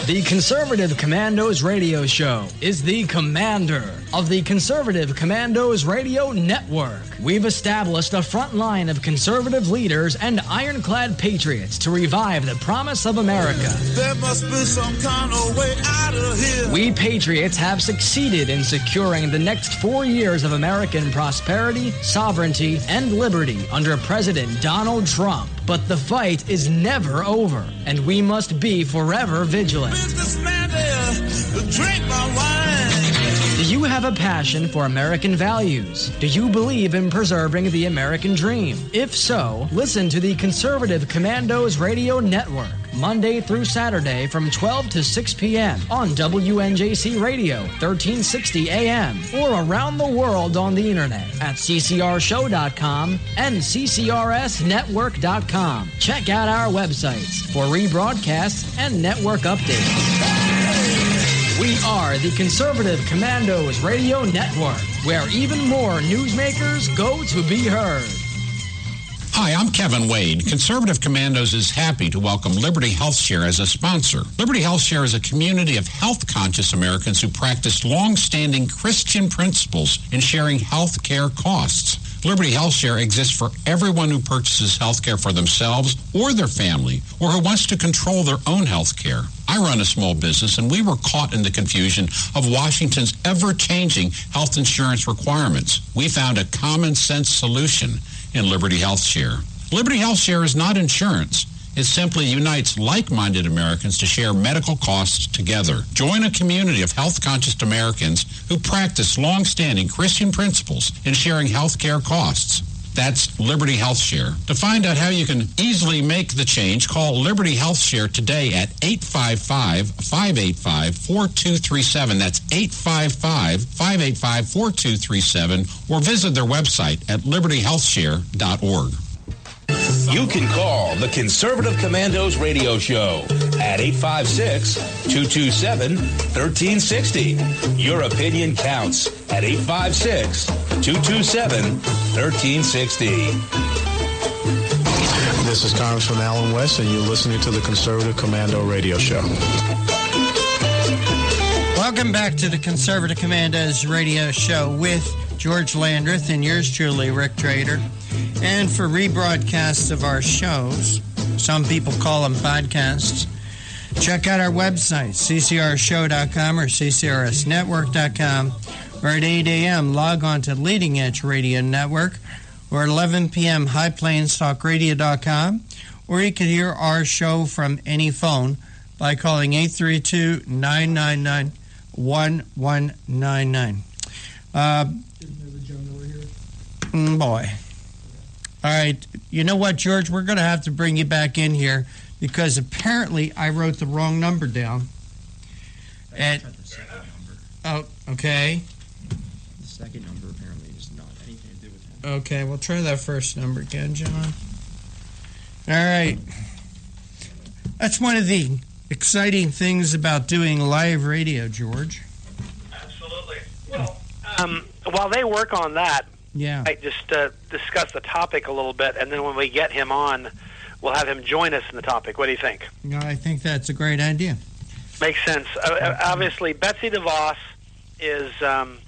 The Conservative Commandos radio show is the commander of the Conservative Commandos radio network. We've established a front line of conservative leaders and ironclad patriots to revive the promise of America. There must be some kind of way out of here. We patriots have succeeded in securing the next 4 years of American prosperity, sovereignty, and liberty under President Donald Trump. But the fight is never over, and we must be forever vigilant. Businessman there, drink my wine. Do you have a passion for American values? Do you believe in preserving the American dream? If so, listen to the Conservative Commandos Radio Network, Monday through Saturday from 12 to 6 p.m. on WNJC Radio, 1360 AM, or around the world on the internet at ccrshow.com and ccrsnetwork.com. Check out our websites for rebroadcasts and network updates. We are the Conservative Commandos Radio Network, where even more newsmakers go to be heard. Hi, I'm Kevin Wade. Conservative Commandos is happy to welcome Liberty HealthShare as a sponsor. Liberty HealthShare is a community of health-conscious Americans who practice long-standing Christian principles in sharing health care costs. Liberty Health Share exists for everyone who purchases health care for themselves or their family, or who wants to control their own health care. I run a small business, and we were caught in the confusion of Washington's ever-changing health insurance requirements. We found a common-sense solution in Liberty Health Share. Liberty Health Share is not insurance. It simply unites like-minded Americans to share medical costs together. Join a community of health-conscious Americans who practice long-standing Christian principles in sharing health care costs. That's Liberty Health Share. To find out how you can easily make the change, call Liberty Health Share today at 855-585-4237. That's 855-585-4237, or visit their website at libertyhealthshare.org. You can call the Conservative Commandos radio show at 856-227-1360. Your opinion counts at 856-227-1360. This is Congressman Alan West, and you're listening to the Conservative Commando radio show. Welcome back to the Conservative Commandos radio show with George Landreth and yours truly, Rick Trader. And for rebroadcasts of our shows, some people call them podcasts, check out our website, ccrshow.com or ccrsnetwork.com, or at 8 a.m. log on to Leading Edge Radio Network, or 11 p.m. highplanestalkradio.com, or you can hear our show from any phone by calling 832-999-1199. Boy. All right. You know what, George? We're going to have to bring you back in here because apparently I wrote the wrong number down. Oh, okay. The second number apparently is not anything to do with him. Okay, we'll try that first number again, John. All right. That's one of the exciting things about doing live radio, George. Absolutely. Well, while they work on that, yeah, I just discuss the topic a little bit, and then when we get him on, we'll have him join us in the topic. What do you think? No, I think that's a great idea. Makes sense. Obviously, Betsy DeVos is an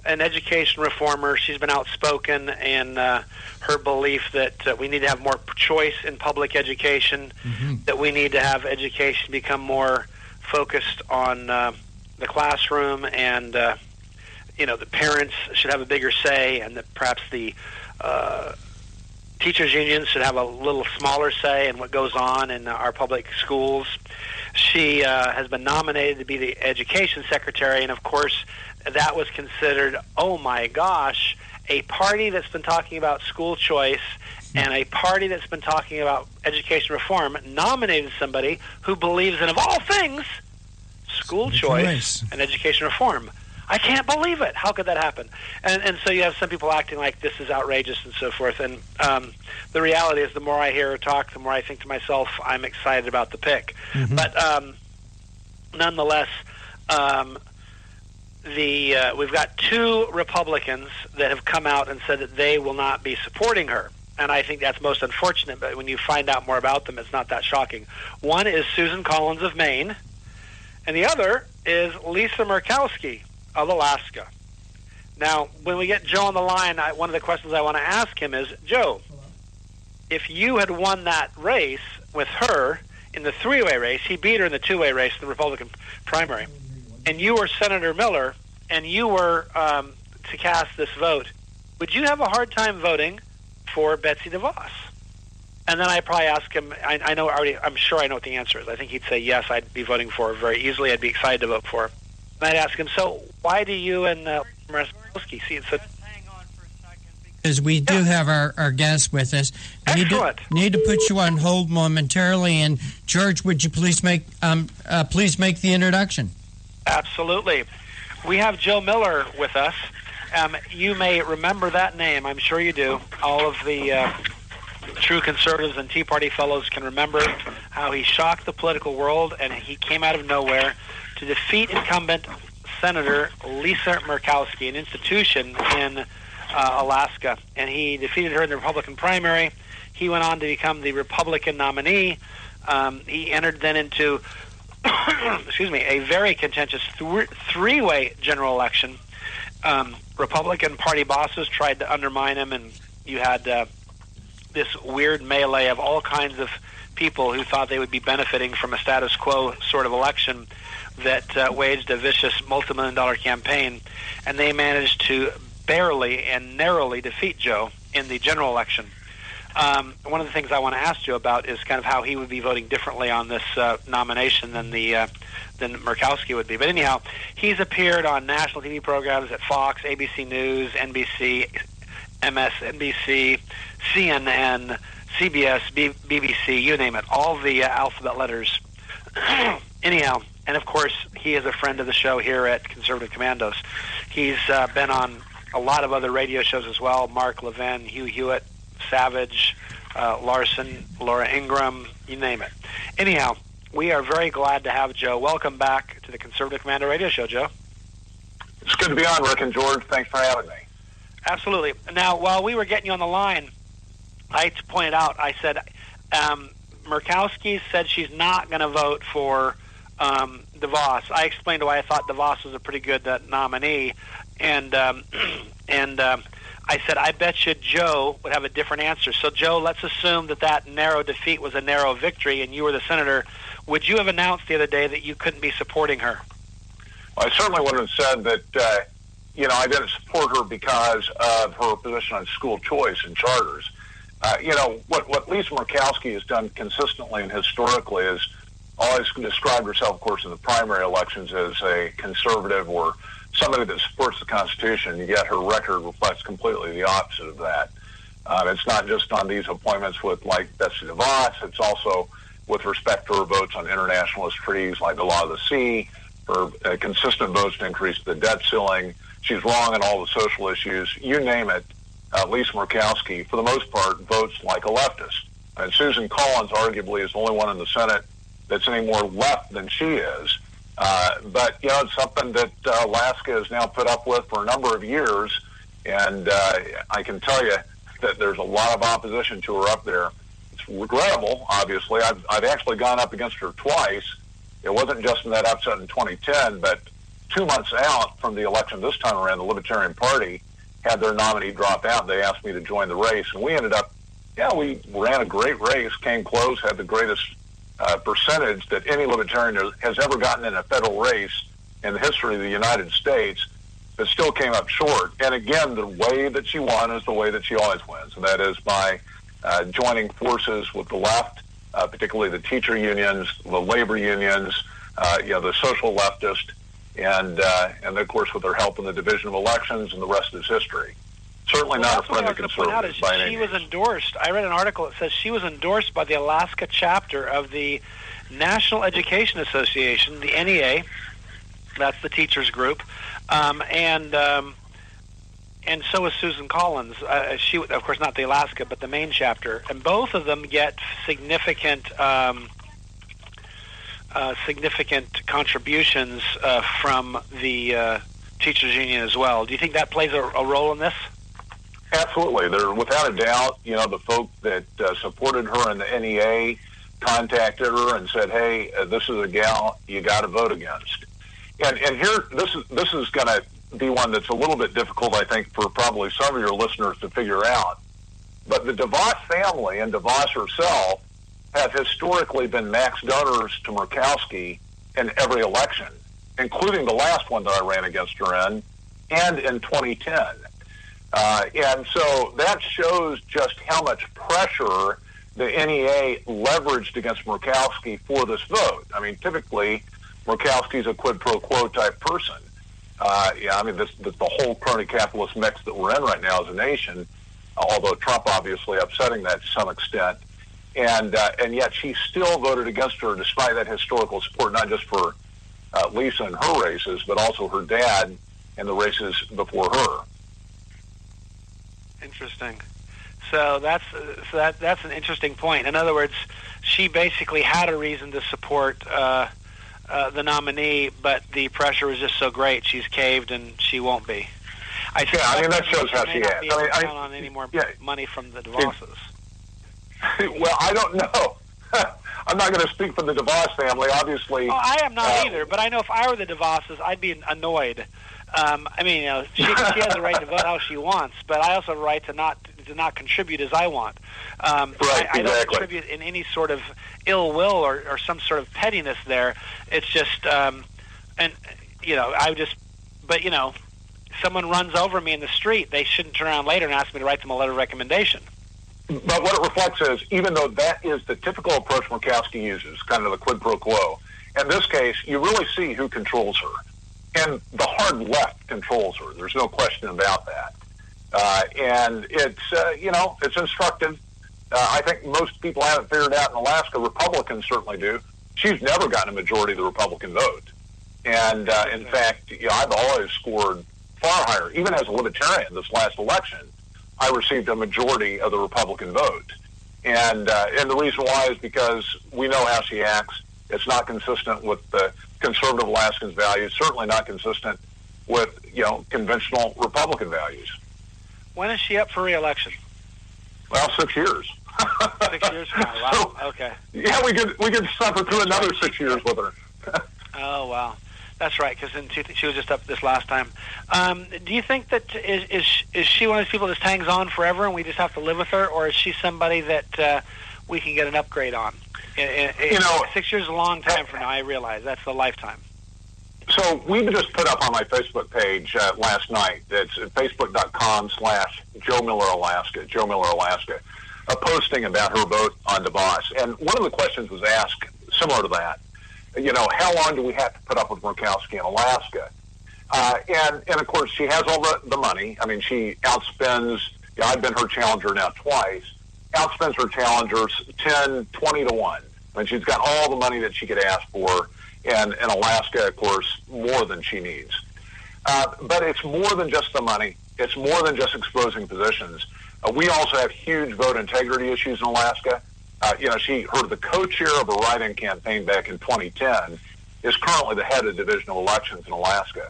education reformer. She's been outspoken in her belief that we need to have more choice in public education, that we need to have education become more focused on the classroom, and the parents should have a bigger say, and that perhaps the teachers' unions should have a little smaller say in what goes on in our public schools. She has been nominated to be the education secretary, and of course, that was considered, oh my gosh, a party that's been talking about school choice and a party that's been talking about education reform nominated somebody who believes in, of all things, school choice and education reform. I can't believe it. How could that happen? And so you have some people acting like this is outrageous and so forth. And the reality is, the more I hear her talk, the more I think to myself, I'm excited about the pick. But nonetheless, we've got two Republicans that have come out and said that they will not be supporting her. And I think that's most unfortunate. But when you find out more about them, it's not that shocking. One is Susan Collins of Maine, and the other is Lisa Murkowski of Alaska. Now, when we get Joe on the line, one of the questions I want to ask him is, Joe, if you had won that race with her in the three-way race, he beat her in the two-way race in the Republican primary, and you were Senator Miller, and you were to cast this vote, would you have a hard time voting for Betsy DeVos? And then I'd probably ask him, I know already, I'm sure I know what the answer is. I think he'd say, yes, I'd be voting for her very easily. I'd be excited to vote for her. And I'd ask him, so why do you and Murkowski see it so... Because we do have our guest with us. Need to put you on hold momentarily. And George, would you please make the introduction? Absolutely. We have Joe Miller with us. You may remember that name. I'm sure you do. All of the true conservatives and Tea Party fellows can remember how he shocked the political world, and he came out of nowhere to defeat incumbent Senator Lisa Murkowski, an institution in Alaska, and he defeated her in the Republican primary. He went on to become the Republican nominee. He entered then into a very contentious three-way general election, Republican Party bosses tried to undermine him, and you had this weird melee of all kinds of people who thought they would be benefiting from a status quo sort of election that waged a vicious multi-million-dollar campaign, and they managed to barely and narrowly defeat Joe in the general election. One of the things I want to ask you about is kind of how he would be voting differently on this nomination than Murkowski would be. But anyhow, he's appeared on national TV programs at Fox, ABC News, NBC, MSNBC, CNN, CBS, BBC, you name it, all the alphabet letters. Anyhow, and of course, he is a friend of the show here at Conservative Commandos. He's been on a lot of other radio shows as well, Mark Levin, Hugh Hewitt, Savage, Larson, Laura Ingraham, you name it. Anyhow, we are very glad to have Joe. Welcome back to the Conservative Commando Radio Show, Joe. It's good to be on, Rick and George. Thanks for having me. Absolutely. Now, while we were getting you on the line, I pointed out, I said, Murkowski said she's not going to vote for DeVos. I explained why I thought DeVos was a pretty good nominee, and I said, I bet you Joe would have a different answer. So, Joe, let's assume that narrow defeat was a narrow victory, and you were the senator. Would you have announced the other day that you couldn't be supporting her? Well, I certainly wouldn't have said that, I didn't support her because of her position on school choice and charters. What Lisa Murkowski has done consistently and historically is always described herself, of course, in the primary elections as a conservative or somebody that supports the Constitution, yet her record reflects completely the opposite of that. It's not just on these appointments with, like, Betsy DeVos. It's also with respect to her votes on internationalist treaties like the Law of the Sea, her consistent votes to increase the debt ceiling. She's wrong on all the social issues. You name it, Lisa Murkowski, for the most part, votes like a leftist. And Susan Collins, arguably, is the only one in the Senate that's any more left than she is. But, it's something that Alaska has now put up with for a number of years, and I can tell you that there's a lot of opposition to her up there. It's regrettable, obviously. I've actually gone up against her twice. It wasn't just in that upset in 2010, but 2 months out from the election this time around, the Libertarian Party had their nominee drop out. They asked me to join the race, and we ended up, we ran a great race, came close, had the greatest percentage that any Libertarian has ever gotten in a federal race in the history of the United States, but still came up short. And again, the way that she won is the way that she always wins, and that is by joining forces with the left, particularly the teacher unions, the labor unions, the social leftist, and of course with her help in the division of elections, and the rest is history. Certainly not a friend of conservatives by any means. She was endorsed. I read an article that says she was endorsed by the Alaska chapter of the National Education Association, the NEA. That's the teachers group, and so is Susan Collins. She, of course, not the Alaska, but the main chapter, and both of them get significant contributions from the teachers union as well. Do you think that plays a role in this? Absolutely. There, without a doubt, the folk that supported her in the NEA contacted her and said, "Hey, this is a gal you got to vote against." And here, this is going to be one that's a little bit difficult, I think, for probably some of your listeners to figure out. But the DeVos family and DeVos herself have historically been max donors to Murkowski in every election, including the last one that I ran against her in, and in 2010. And so that shows just how much pressure the NEA leveraged against Murkowski for this vote. I mean, typically, Murkowski's a quid pro quo type person. The whole crony capitalist mix that we're in right now as a nation, although Trump obviously upsetting that to some extent, and yet she still voted against her despite that historical support, not just for Lisa and her races, but also her dad and the races before her. Interesting. So that's an interesting point. In other words, she basically had a reason to support the nominee, but the pressure was just so great, she's caved and she won't be. That shows how she is. I mean, count on any more money from the DeVosses. Well, I don't know. I'm not going to speak for the DeVos family, obviously. Oh, I am not either, but I know if I were the DeVosses, I'd be annoyed. I mean, she has the right to vote how she wants, but I also have the right to not contribute as I want. I don't contribute in any sort of ill will or some sort of pettiness there. It's just, someone runs over me in the street, they shouldn't turn around later and ask me to write them a letter of recommendation. But what it reflects is, even though that is the typical approach Murkowski uses, kind of the quid pro quo, in this case, you really see who controls her. And the hard left controls her. There's no question about that. And it's, it's instructive. I think most people haven't figured out in Alaska. Republicans certainly do. She's never gotten a majority of the Republican vote. And, in fact, I've always scored far higher. Even as a libertarian this last election, I received a majority of the Republican vote. And the reason why is because we know how she acts. It's not consistent with the conservative Alaskans' values, certainly not consistent with, conventional Republican values. When is she up for re-election? Well, 6 years. 6 years from now, wow. So, okay. Yeah, we could suffer through another 6 years with her. Oh, wow. That's right, because she was just up this last time. Do you think that is she one of those people that just hangs on forever and we just have to live with her, or is she somebody that we can get an upgrade on? 6 year is a long time from now, I realize. That's a lifetime. So we just put up on my Facebook page last night, it's facebook.com/Joe Miller Alaska, Joe Miller Alaska, a posting about her vote on DeVos. And one of the questions was asked similar to that. How long do we have to put up with Murkowski in Alaska? And of course, she has all the money. I mean, she outspends, I've been her challenger now twice, outspends her challengers 10, 20 to 1. I mean, she's got all the money that she could ask for, and in Alaska, of course, more than she needs. But it's more than just the money. It's more than just exposing positions. We also have huge vote integrity issues in Alaska. The co-chair of a write-in campaign back in 2010 is currently the head of the Division of Elections in Alaska.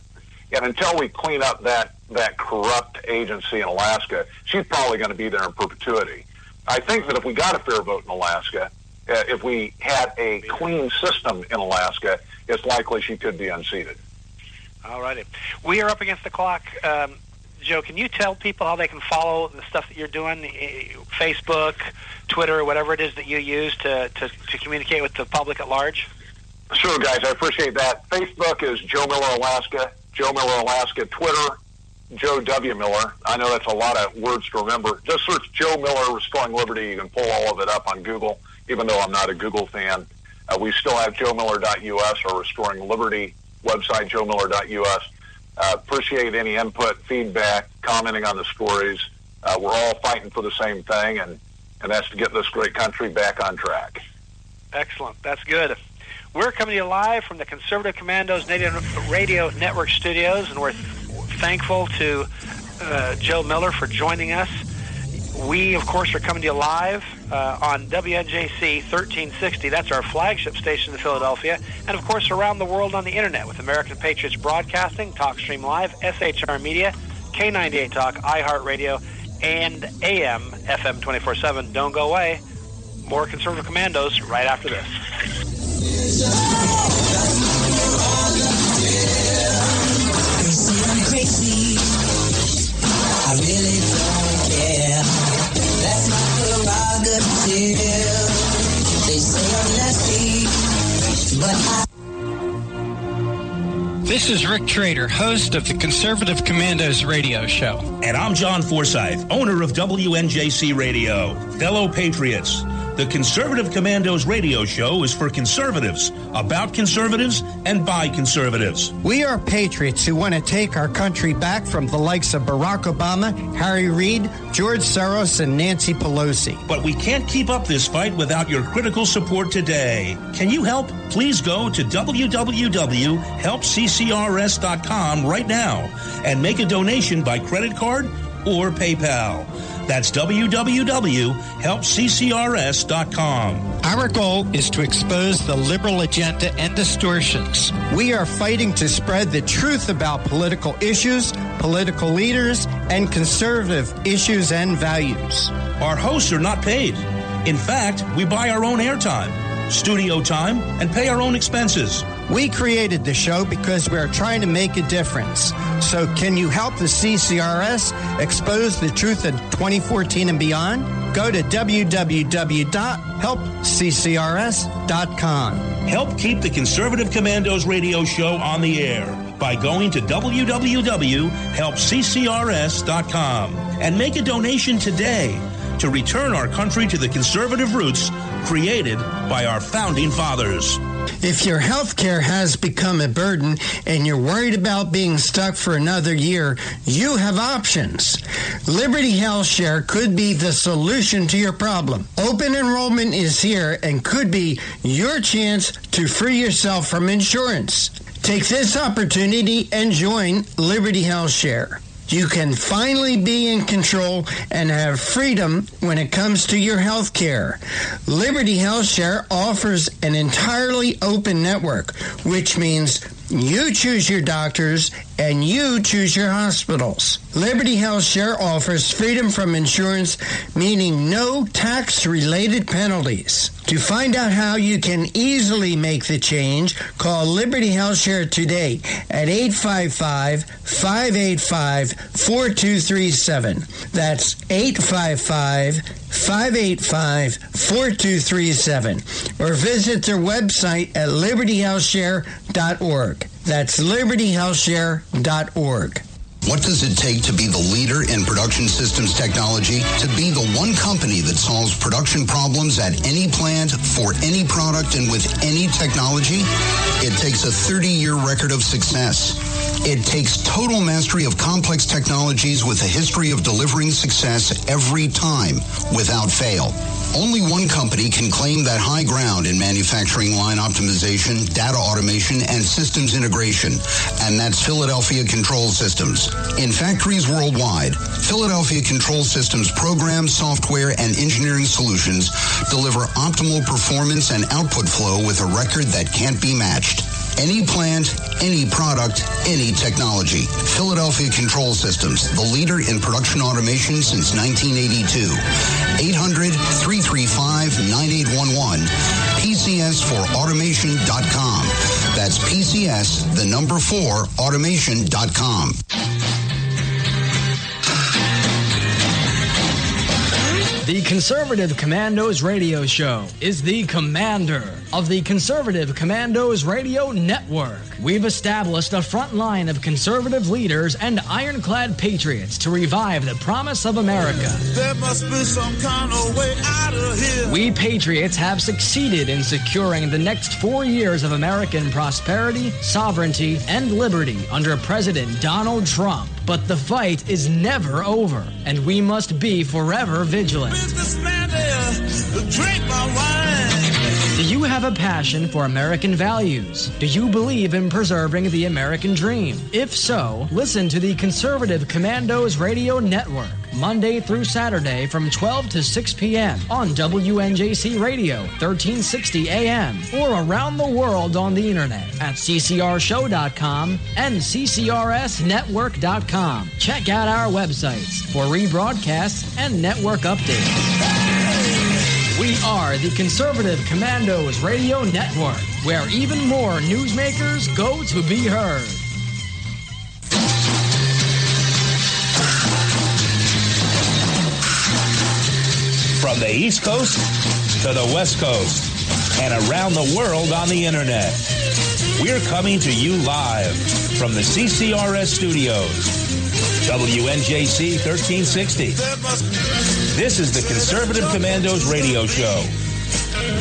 And until we clean up that corrupt agency in Alaska, she's probably going to be there in perpetuity. I think that if we got a fair vote in Alaska, if we had a clean system in Alaska, it's likely she could be unseated. All righty. We are up against the clock. Joe, can you tell people how they can follow the stuff that you're doing, Facebook, Twitter, whatever it is that you use to communicate with the public at large? Sure, guys. I appreciate that. Facebook is Joe Miller Alaska, Joe Miller Alaska. Twitter, Joe W. Miller. I know that's a lot of words to remember. Just search Joe Miller Restoring Liberty. You can pull all of it up on Google, even though I'm not a Google fan. We still have joemiller.us, our Restoring Liberty website, joemiller.us. Appreciate any input, feedback, commenting on the stories. We're all fighting for the same thing, and that's to get this great country back on track. Excellent. That's good. We're coming to you live from the Conservative Commando's Native Radio Network studios, and we're thankful to Joe Miller for joining us. We, of course, are coming to you live on WNJC 1360. That's our flagship station in Philadelphia. And, of course, around the world on the Internet with American Patriots Broadcasting, TalkStream Live, SHR Media, K98 Talk, iHeartRadio, and AM FM 24/7. Don't go away. More Conservative Commandos right after this. Crazy. I really don't care. That's my prerogative. They say I'm nasty, but This is Rick Trader, host of the Conservative Commandos radio show. And I'm John Forsyth, owner of WNJC Radio. Fellow patriots, the Conservative Commandos radio show is for conservatives, about conservatives, and by conservatives. We are patriots who want to take our country back from the likes of Barack Obama, Harry Reid, George Soros, and Nancy Pelosi. But we can't keep up this fight without your critical support today. Can you help? Please go to www.helpccrs.com right now and make a donation by credit card or PayPal. That's www.helpccrs.com. Our goal is to expose the liberal agenda and distortions. We are fighting to spread the truth about political issues, political leaders, and conservative issues and values. Our hosts are not paid. In fact, we buy our own airtime, studio time, and pay our own expenses. We created the show because we are trying to make a difference. So can you help the CCRS expose the truth in 2014 and beyond? Go to www.helpccrs.com. Help keep the Conservative Commandos radio show on the air by going to www.helpccrs.com and make a donation today to return our country to the conservative roots created by our founding fathers. If your health care has become a burden and you're worried about being stuck for another year, you have options. Liberty Health Share could be the solution to your problem. Open enrollment is here and could be your chance to free yourself from insurance. Take this opportunity and join Liberty Health Share. You can finally be in control and have freedom when it comes to your health care. Liberty Health Share offers an entirely open network, which means you choose your doctors and you choose your hospitals. Liberty Health Share offers freedom from insurance, meaning no tax-related penalties. To find out how you can easily make the change, call Liberty Health Share today at 855-585-4237. That's 855-585-4237. Or visit their website at libertyhealthshare.org. That's libertyhealthshare.org. What does it take to be the leader in production systems technology? To be the one company that solves production problems at any plant, for any product, and with any technology? It takes a 30-year record of success. It takes total mastery of complex technologies with a history of delivering success every time, without fail. Only one company can claim that high ground in manufacturing line optimization, data automation, and systems integration, and that's Philadelphia Control Systems. In factories worldwide, Philadelphia Control Systems programs, software, and engineering solutions deliver optimal performance and output flow with a record that can't be matched. Any plant, any product, any technology. Philadelphia Control Systems, the leader in production automation since 1982. 800-335-9811. PCS4automation.com. That's PCS, the number 4, automation.com. The Conservative Commandos radio show is the commander of the Conservative Commandos radio network. We've established a front line of conservative leaders and ironclad patriots to revive the promise of America. There must be some kind of way out of here. We patriots have succeeded in securing the next 4 years of American prosperity, sovereignty, and liberty under President Donald Trump. But the fight is never over, and we must be forever vigilant. Businessman there, drink my wine. Do you have a passion for American values? Do you believe in preserving the American dream? If so, listen to the Conservative Commandos Radio Network, Monday through Saturday from 12 to 6 p.m. on WNJC Radio, 1360 AM, or around the world on the internet at ccrshow.com and ccrsnetwork.com. Check out our websites for rebroadcasts and network updates. We are the Conservative Commandos Radio Network, where even more newsmakers go to be heard. From the East Coast to the West Coast and around the world on the internet, we're coming to you live from the CCRS studios. WNJC 1360. This is the Conservative Commandos radio show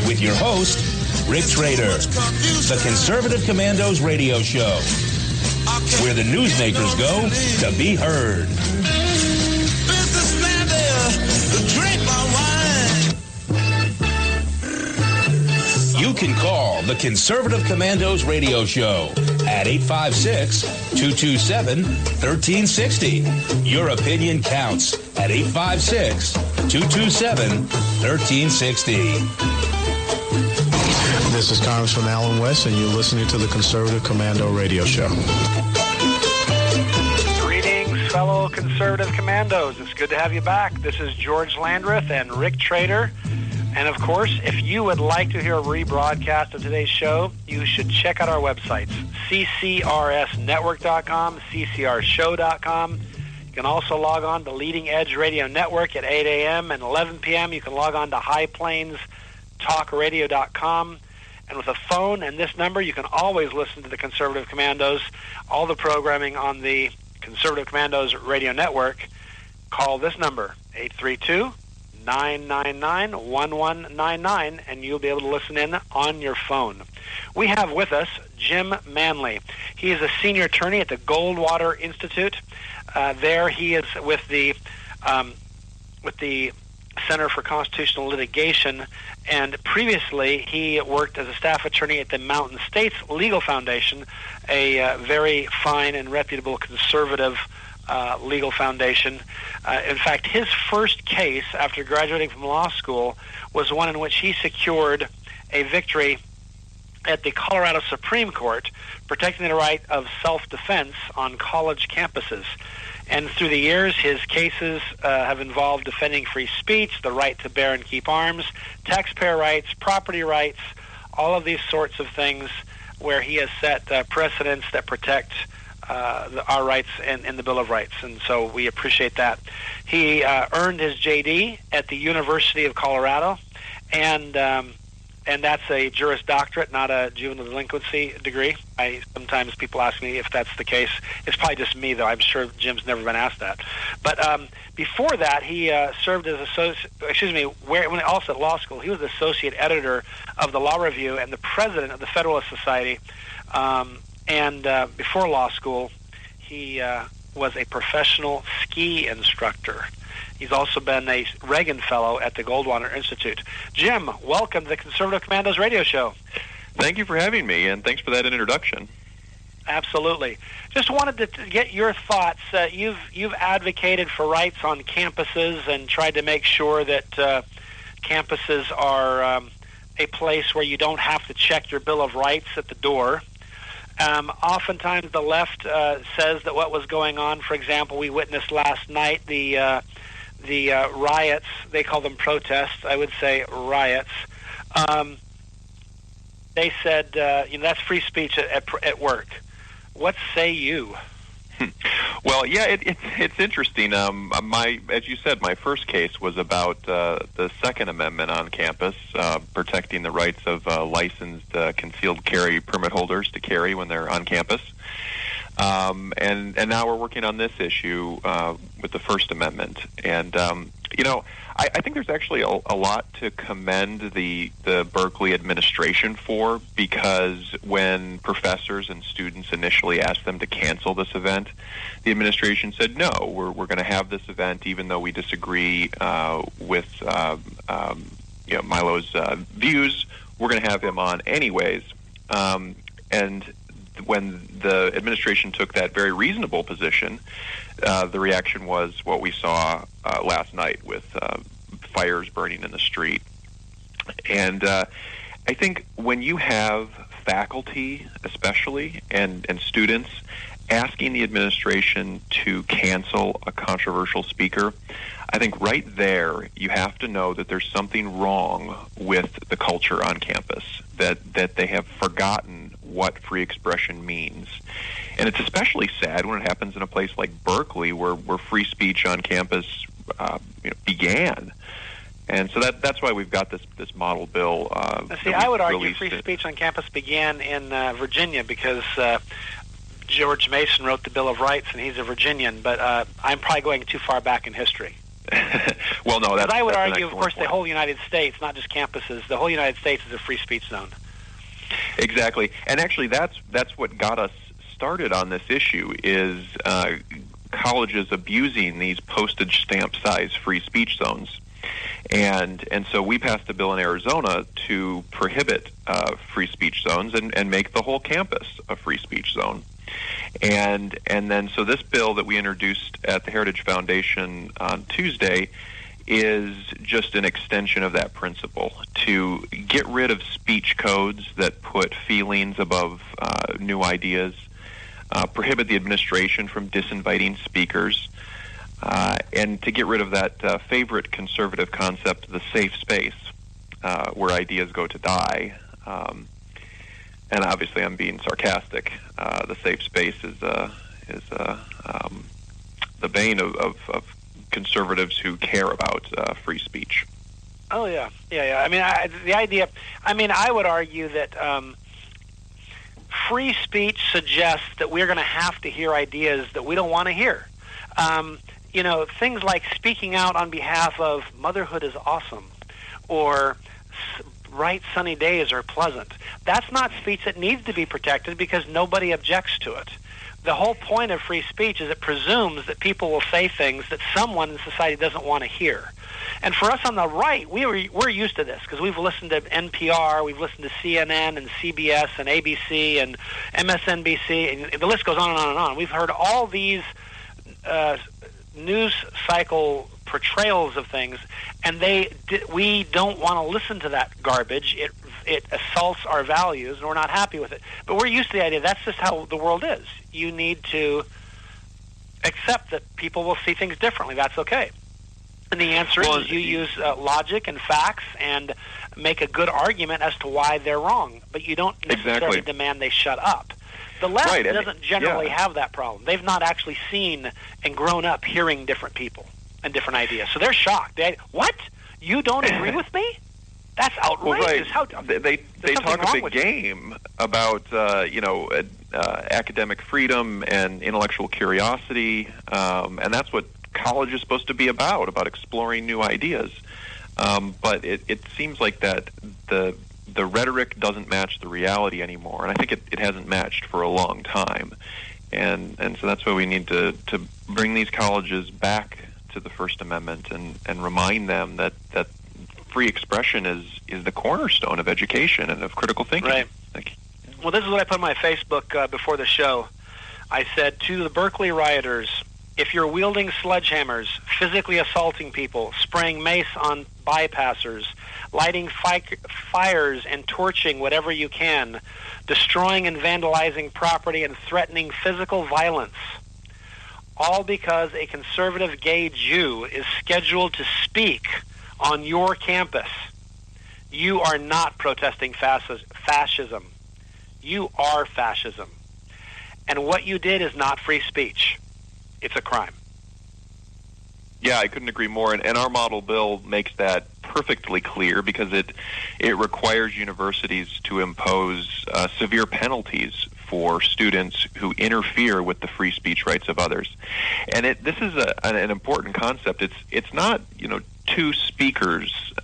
with your host, Rick Trader. The Conservative Commandos radio show, where the newsmakers go to be heard. Businessman there, drink my wine. You can call the Conservative Commandos radio show at 856-227-1360. Your opinion counts at 856-227-1360. This is Congressman Alan West, and you're listening to the Conservative Commando Radio Show. Greetings, fellow Conservative Commandos. It's good to have you back. This is George Landreth and Rick Trader And, of course, if you would like to hear a rebroadcast of today's show, you should check out our websites, ccrsnetwork.com, ccrshow.com. You can also log on to Leading Edge Radio Network at 8 a.m. and 11 p.m. You can log on to highplainstalkradio.com. And with a phone and this number, you can always listen to the Conservative Commandos, all the programming on the Conservative Commandos Radio Network. Call this number, 832-999-1199, and you'll be able to listen in on your phone. We have with us Jim Manley. He is a senior attorney at the Goldwater Institute. There he is with the Center for Constitutional Litigation, and previously he worked as a staff attorney at the Mountain States Legal Foundation, a very fine and reputable conservative legal foundation. In fact, his first case after graduating from law school was one in which he secured a victory at the Colorado Supreme Court protecting the right of self-defense on college campuses. And through the years, his cases have involved defending free speech, the right to bear and keep arms, taxpayer rights, property rights, all of these sorts of things where he has set precedents that protect our rights in the Bill of Rights. And so we appreciate that. He earned his J.D. at the University of Colorado, and that's a Juris Doctorate, not a juvenile delinquency degree. Sometimes people ask me if that's the case. It's probably just me, though. I'm sure Jim's never been asked that. But before that, he served as when also at law school, he was associate editor of the Law Review and the president of the Federalist Society. And before law school, he was a professional ski instructor. He's also been a Reagan Fellow at the Goldwater Institute. Jim, welcome to the Conservative Commandos radio show. Thank you for having me, and thanks for that introduction. Absolutely. Just wanted to get your thoughts. You've advocated for rights on campuses and tried to make sure that campuses are a place where you don't have to check your Bill of Rights at the door. Oftentimes the left says that what was going on, for example, we witnessed last night the riots. They call them protests. I would say riots. They said, that's free speech at work. What say you? Well, yeah, it's interesting. As you said, my first case was about the Second Amendment on campus, protecting the rights of licensed concealed carry permit holders to carry when they're on campus. And now we're working on this issue with the First Amendment. And, I think there's actually a lot to commend the Berkeley administration for, because when professors and students initially asked them to cancel this event, the administration said, no, we're going to have this event even though we disagree with Milo's views. We're going to have him on anyways. And when the administration took that very reasonable position, the reaction was what we saw last night with fires burning in the street. And I think when you have faculty, especially, and students asking the administration to cancel a controversial speaker, I think right there you have to know that there's something wrong with the culture on campus, that they have forgotten what free expression means. And it's especially sad when it happens in a place like Berkeley, where free speech on campus began. And so that's why we've got this model bill. I would argue free speech on campus began in Virginia, because George Mason wrote the Bill of Rights, and he's a Virginian. But I'm probably going too far back in history. Well, no, that's I would argue, of course, point. The whole United States, not just campuses, the whole United States is a free speech zone. Exactly. And actually, that's what got us started on this issue, is colleges abusing these postage stamp size free speech zones. And so we passed a bill in Arizona to prohibit free speech zones and make the whole campus a free speech zone. And then so this bill that we introduced at the Heritage Foundation on Tuesday is just an extension of that principle, to get rid of speech codes that put feelings above new ideas, prohibit the administration from disinviting speakers, and to get rid of that favorite conservative concept, the safe space. where ideas go to die. And obviously, I'm being sarcastic. The safe space is the bane of conservatives who care about free speech. Oh, yeah. I mean, the idea, I would argue that free speech suggests that we're going to have to hear ideas that we don't want to hear. Things like speaking out on behalf of motherhood is awesome, or bright sunny days are pleasant. That's not speech that needs to be protected because nobody objects to it. The whole point of free speech is it presumes that people will say things that someone in society doesn't want to hear. And for us on the right, we're used to this because we've listened to NPR, we've listened to CNN and CBS and ABC and MSNBC, and the list goes on and on and on. We've heard all these news cycle portrayals of things, and we don't want to listen to that garbage. It assaults our values, and we're not happy with it. But we're used to the idea that's just how the world is. You need to accept that people will see things differently. That's okay. And the answer is you use logic and facts and make a good argument as to why they're wrong, but you don't necessarily demand they shut up. The left doesn't generally have that problem. They've not actually seen and grown up hearing different people and different ideas. So they're shocked. What? You don't agree with me? That's outrageous. Well, right. They talk a big game about academic freedom and intellectual curiosity, and that's what college is supposed to be about exploring new ideas. But it seems like that the rhetoric doesn't match the reality anymore, and I think it hasn't matched for a long time. And so that's why we need to bring these colleges back to the First Amendment and remind them that free expression is the cornerstone of education and of critical thinking. Right. Well, this is what I put on my Facebook before the show. I said, to the Berkeley rioters, if you're wielding sledgehammers, physically assaulting people, spraying mace on bypassers, lighting fires and torching whatever you can, destroying and vandalizing property and threatening physical violence, all because a conservative gay Jew is scheduled to speak on your campus, you are not protesting fascism. You are fascism. And what you did is not free speech. It's a crime. Yeah, I couldn't agree more. And our model bill makes that perfectly clear because it requires universities to impose severe penalties for students who interfere with the free speech rights of others. And this is an important concept. It's not two speakers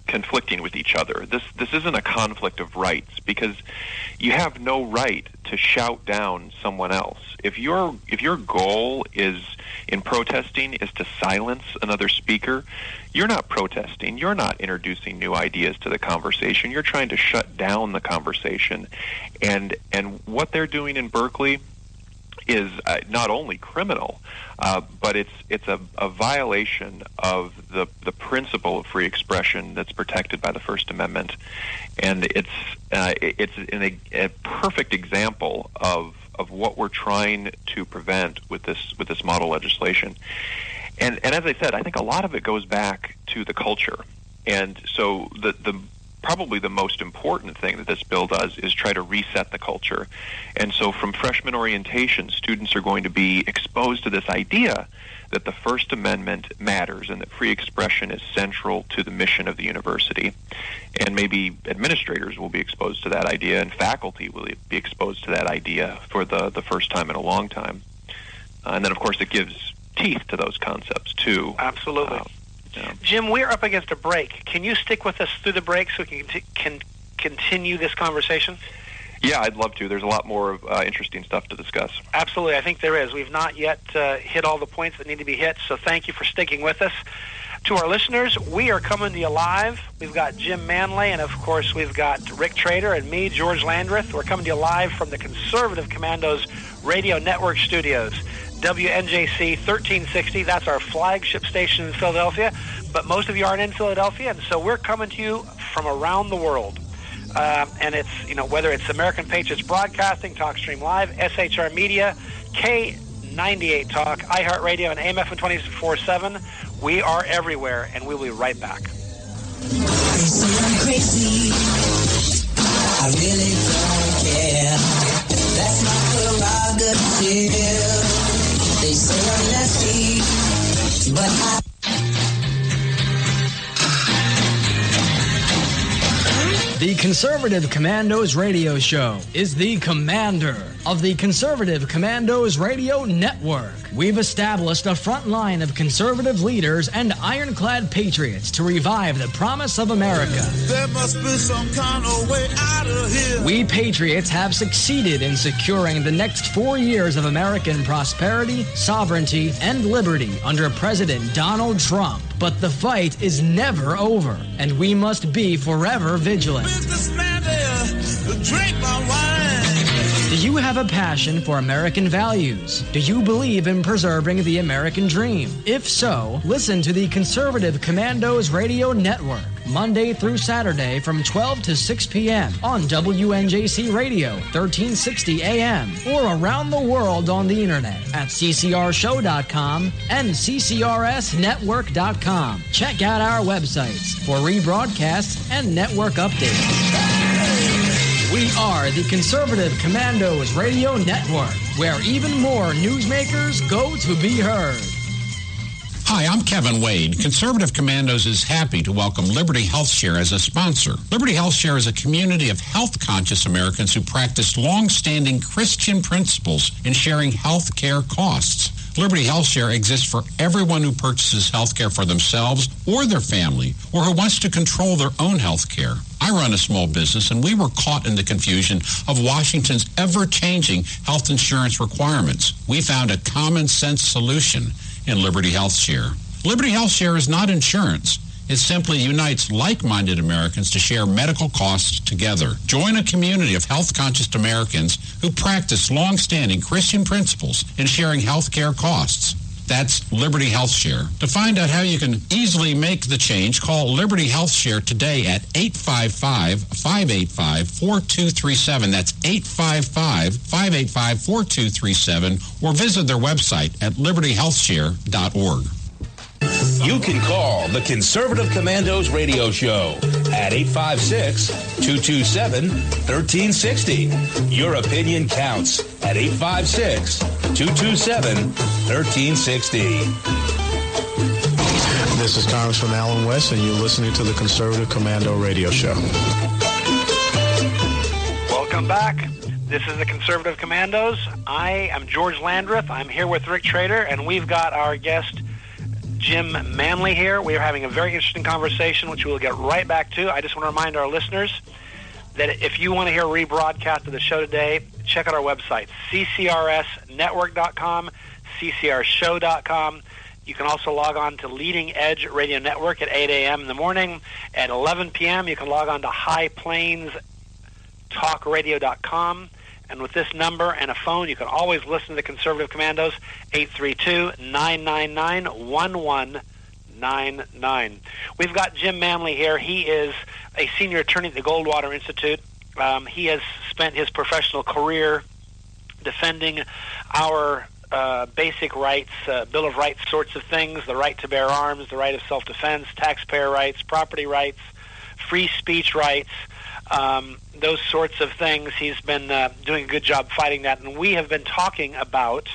conflicting with each other. This isn't a conflict of rights because you have no right to shout down someone else. If your goal is in protesting is to silence another speaker, you're not protesting. You're not introducing new ideas to the conversation. You're trying to shut down the conversation. And what they're doing in Berkeley is not only criminal, but it's a violation of the principle of free expression that's protected by the First Amendment, and it's a perfect example of what we're trying to prevent with this model legislation. And as I said, I think a lot of it goes back to the culture, and so the probably the most important thing that this bill does is try to reset the culture. And so from freshman orientation, students are going to be exposed to this idea that the First Amendment matters and that free expression is central to the mission of the university. And maybe administrators will be exposed to that idea and faculty will be exposed to that idea for the first time in a long time. And then, of course, it gives teeth to those concepts, too. Absolutely. Yeah. Jim, we're up against a break. Can you stick with us through the break so we can continue this conversation? Yeah, I'd love to. There's a lot more interesting stuff to discuss. Absolutely. I think there is. We've not yet hit all the points that need to be hit, so thank you for sticking with us. To our listeners, we are coming to you live. We've got Jim Manley, and, of course, we've got Rick Trader and me, George Landreth. We're coming to you live from the Conservative Commando's Radio Network studios. WNJC 1360, that's our flagship station in Philadelphia, but most of you aren't in Philadelphia, and so we're coming to you from around the world. And it's, whether it's American Patriots Broadcasting, TalkStream Live, SHR Media, K98 Talk, iHeartRadio, and AMFM 24/7, we are everywhere, and we'll be right back. They say I'm crazy. I really don't care. That's my prerogative. They say I'm nasty, but I... The Conservative Commandos Radio Show is the commander of the Conservative Commandos Radio Network. We've established a front line of conservative leaders and ironclad patriots to revive the promise of America. There must be some kind of way out of here. We patriots have succeeded in securing the next 4 years of American prosperity, sovereignty, and liberty under President Donald Trump. But the fight is never over, and we must be forever vigilant. Businessman there, drink my wine. Do you have a passion for American values? Do you believe in preserving the American dream? If so, listen to the Conservative Commandos Radio Network, Monday through Saturday from 12 to 6 p.m. on WNJC Radio, 1360 AM, or around the world on the internet at ccrshow.com and ccrsnetwork.com. Check out our websites for rebroadcasts and network updates. We are the Conservative Commandos Radio Network, where even more newsmakers go to be heard. Hi, I'm Kevin Wade. Conservative Commandos is happy to welcome Liberty HealthShare as a sponsor. Liberty HealthShare is a community of health-conscious Americans who practice long-standing Christian principles in sharing health care costs. Liberty HealthShare exists for everyone who purchases health care for themselves or their family, or who wants to control their own health care. I run a small business, and we were caught in the confusion of Washington's ever-changing health insurance requirements. We found a common-sense solution in Liberty HealthShare. Liberty HealthShare is not insurance. It simply unites like-minded Americans to share medical costs together. Join a community of health-conscious Americans who practice long-standing Christian principles in sharing health care costs. That's Liberty HealthShare. To find out how you can easily make the change, call Liberty HealthShare today at 855-585-4237. That's 855-585-4237, or visit their website at libertyhealthshare.org. You can call the Conservative Commandos Radio Show at 856-227-1360. Your opinion counts at 856-227-1360. This is Congressman Alan West, and you're listening to the Conservative Commando Radio Show. Welcome back. This is the Conservative Commandos. I am George Landreth. I'm here with Rick Trader, and we've got our guest, Jim Manley, here. We are having a very interesting conversation, which we'll get right back to. I just want to remind our listeners that if you want to hear a rebroadcast of the show today, check out our website, ccrsnetwork.com, ccrshow.com. You can also log on to Leading Edge Radio Network at 8 a.m. in the morning. At 11 p.m., you can log on to highplainstalkradio.com. And with this number and a phone, you can always listen to the Conservative Commandos, 832-999-1199. We've got Jim Manley here. He is a senior attorney at the Goldwater Institute. He has spent his professional career defending our basic rights, Bill of Rights sorts of things, the right to bear arms, the right of self-defense, taxpayer rights, property rights, free speech rights, those sorts of things. He's been doing a good job fighting that, and we have been talking about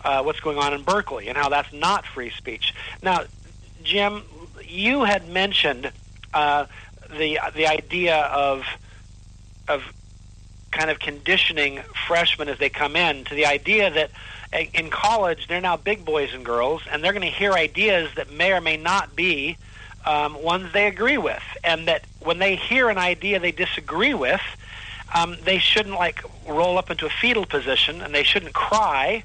what's going on in Berkeley and how that's not free speech. Now, Jim, you had mentioned the idea of kind of conditioning freshmen as they come in to the idea that in college they're now big boys and girls, and they're going to hear ideas that may or may not be ones they agree with, and that when they hear an idea they disagree with, they shouldn't roll up into a fetal position, and they shouldn't cry,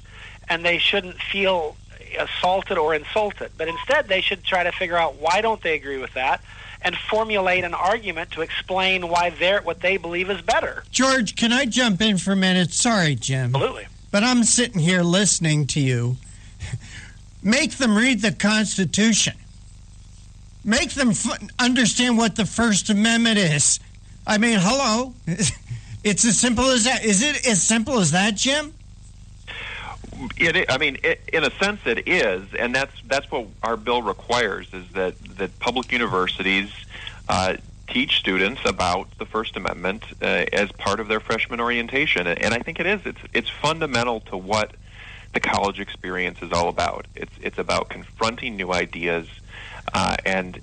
and they shouldn't feel assaulted or insulted, but instead they should try to figure out why don't they agree with that and formulate an argument to explain why what they believe is better. George, can I jump in for a minute? Sorry, Jim. Absolutely. But I'm sitting here listening to you. Make them read the Constitution. Make them understand what the First Amendment is. I mean, hello. It's as simple as that. Is it as simple as that, Jim? In a sense, it is, and that's what our bill requires: is that public universities teach students about the First Amendment as part of their freshman orientation. And I think it is. It's fundamental to what the college experience is all about. It's about confronting new ideas and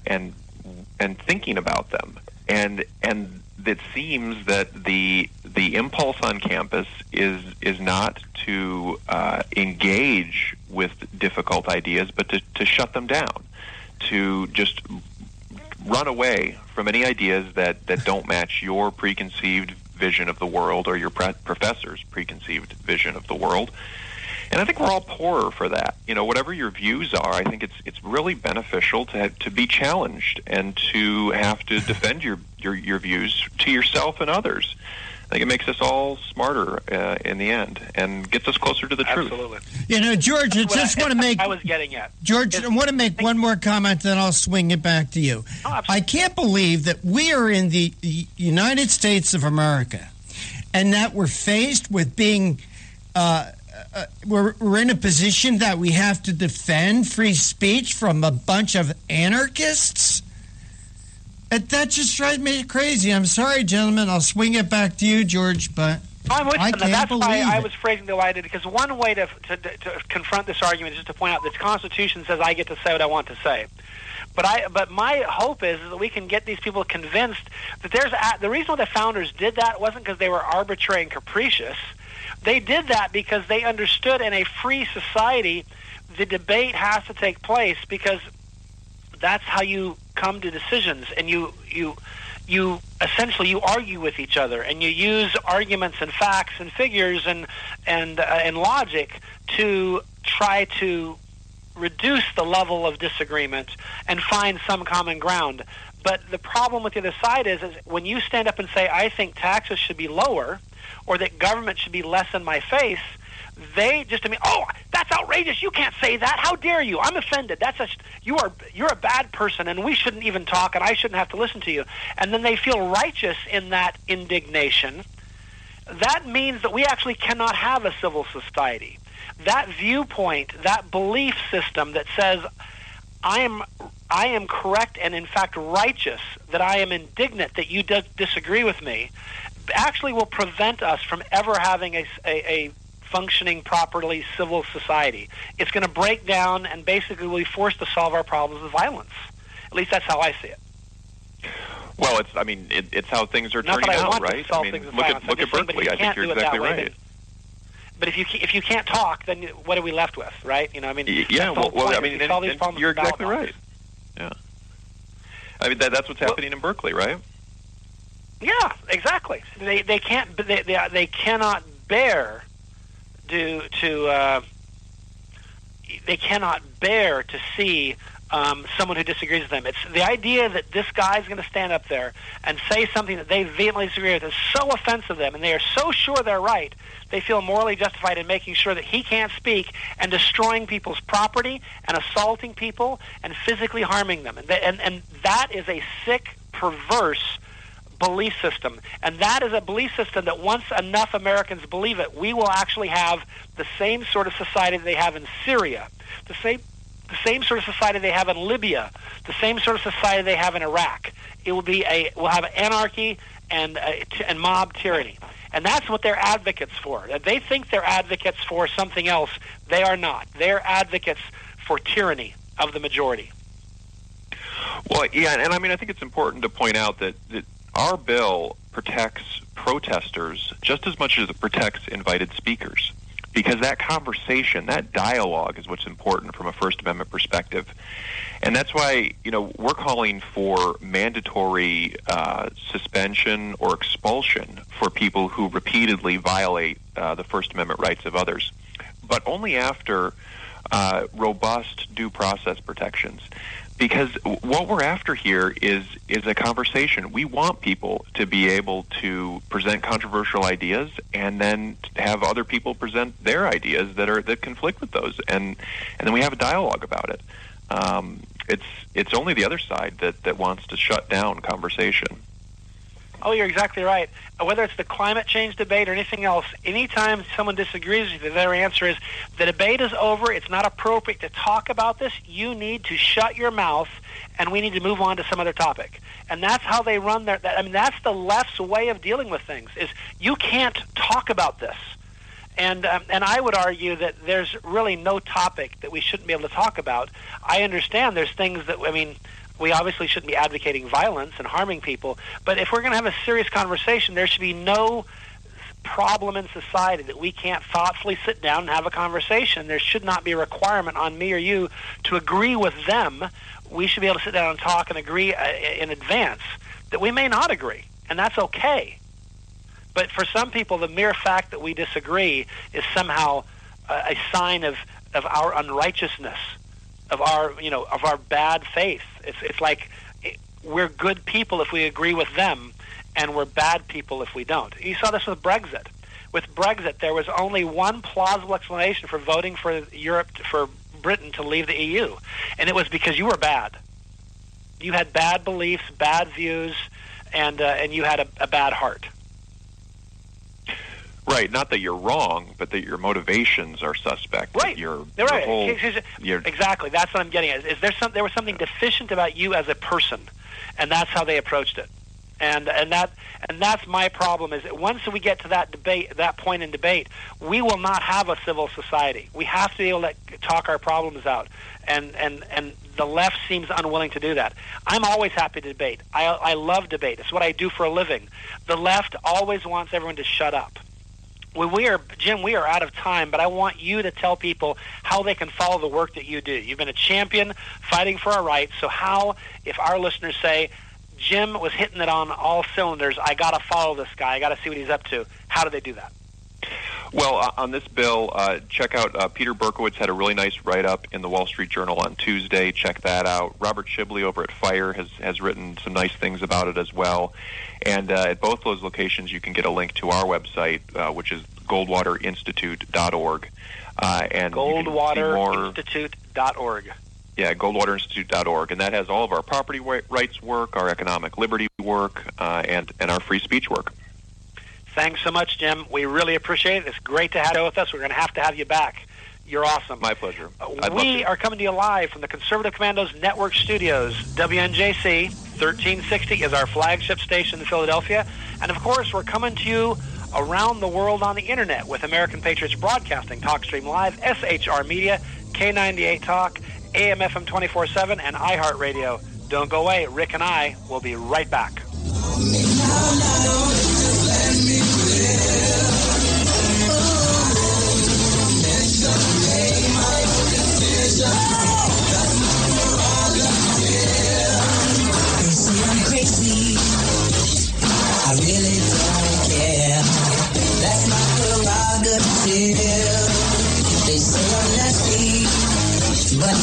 thinking about them. And it seems that the impulse on campus is not to engage with difficult ideas, but to shut them down, to just run away from any ideas that don't match your preconceived vision of the world or your professor's preconceived vision of the world. And I think we're all poorer for that. Whatever your views are, I think it's really beneficial to be challenged and to have to defend your views to yourself and others. I think it makes us all smarter in the end and gets us closer to the truth. Absolutely. George, I just want to make... I was getting at. George, I want to make one more comment, then I'll swing it back to you. Oh, I can't believe that we are in the United States of America and that we're faced with being... We're in a position that we have to defend free speech from a bunch of anarchists. That just drives me crazy. I'm sorry, gentlemen. I'll swing it back to you, George, but I'm with you, I and can't that's believe why I it. was phrasing the way I did, because one way to confront this argument is just to point out that the Constitution says I get to say what I want to say. But my hope is that we can get these people convinced that the reason why the founders did that wasn't because they were arbitrary and capricious. They did that because they understood in a free society the debate has to take place, because that's how you come to decisions, and you essentially you argue with each other, and you use arguments and facts and figures and logic to try to reduce the level of disagreement and find some common ground. But the problem with the other side is when you stand up and say, I think taxes should be lower, or that government should be less in my face, they just, oh, that's outrageous. You can't say that. How dare you? I'm offended. You're a bad person, and we shouldn't even talk, and I shouldn't have to listen to you. And then they feel righteous in that indignation. That means that we actually cannot have a civil society. That viewpoint, that belief system that says I am correct and in fact righteous, that I am indignant that you disagree with me, actually will prevent us from ever having a functioning properly civil society. It's going to break down, and basically we'll be forced to solve our problems with violence. At least that's how I see it. Well, it's how things are turning out, right? Look at Berkeley. I think you're exactly right. But if you can't talk, then what are we left with, right? Yeah. You're exactly right. Yeah. That's what's happening in Berkeley, right? Yeah, exactly. They cannot bear to see someone who disagrees with them. It's the idea that this guy's going to stand up there and say something that they vehemently disagree with is so offensive to them, and they are so sure they're right, they feel morally justified in making sure that he can't speak and destroying people's property and assaulting people and physically harming them. And that is a sick, perverse belief system. And that is a belief system that once enough Americans believe it, we will actually have the same sort of society that they have in Syria, the same sort of society they have in Libya, the same sort of society they have in Iraq. We'll have anarchy and mob tyranny. And that's what they're advocates for. They think they're advocates for something else. They are not. They're advocates for tyranny of the majority. Well, yeah, and I think it's important to point out that our bill protects protesters just as much as it protects invited speakers, because that conversation, that dialogue is what's important from a First Amendment perspective. And that's why, we're calling for mandatory suspension or expulsion for people who repeatedly violate the First Amendment rights of others, but only after robust due process protections. Because what we're after here is a conversation. We want people to be able to present controversial ideas and then have other people present their ideas that conflict with those, and then we have a dialogue about it. It's only the other side that wants to shut down conversation. Oh, you're exactly right. Whether it's the climate change debate or anything else, anytime someone disagrees with you, their answer is, the debate is over, it's not appropriate to talk about this, you need to shut your mouth, and we need to move on to some other topic. And that's how they run that's the left's way of dealing with things, is you can't talk about this. And I would argue that there's really no topic that we shouldn't be able to talk about. I understand there's things that, we obviously shouldn't be advocating violence and harming people, but if we're going to have a serious conversation, there should be no problem in society that we can't thoughtfully sit down and have a conversation. There should not be a requirement on me or you to agree with them. We should be able to sit down and talk and agree in advance that we may not agree, and that's okay. But for some people, the mere fact that we disagree is somehow a sign of our unrighteousness, of our bad faith. It's like we're good people if we agree with them, and we're bad people if we don't. You saw this with Brexit. With Brexit, there was only one plausible explanation for voting for for Britain to leave the EU, and it was because you were bad. You had bad beliefs, bad views, and you had a bad heart. Right, not that you're wrong, but that your motivations are suspect. Right, they're right. Exactly, that's what I'm getting at. There was something deficient about you as a person, and that's how they approached it. And that's my problem, is that once we get to that point in debate, we will not have a civil society. We have to be able to talk our problems out, and the left seems unwilling to do that. I'm always happy to debate. I love debate. It's what I do for a living. The left always wants everyone to shut up. Jim, we are out of time, but I want you to tell people how they can follow the work that you do. You've been a champion fighting for our rights, so how, if our listeners say, Jim was hitting it on all cylinders, I got to follow this guy, I got to see what he's up to, how do they do that? Well, on this bill, check out Peter Berkowitz had a really nice write-up in the Wall Street Journal on Tuesday. Check that out. Robert Shibley over at FIRE has written some nice things about it as well. And at both those locations, you can get a link to our website, which is goldwaterinstitute.org. And goldwaterinstitute.org. Yeah, goldwaterinstitute.org. And that has all of our property rights work, our economic liberty work, and our free speech work. Thanks so much, Jim. We really appreciate it. It's great to have you with us. We're going to have you back. You're awesome. My pleasure. We are coming to you live from the Conservative Commandos Network Studios. WNJC 1360 is our flagship station in Philadelphia. And, of course, we're coming to you around the world on the Internet with American Patriots Broadcasting, TalkStream Live, SHR Media, K98 Talk, AM FM 24/7, and iHeartRadio. Don't go away. Rick and I will be right back. I really don't care. That's my prerogative. They say I'm nasty, but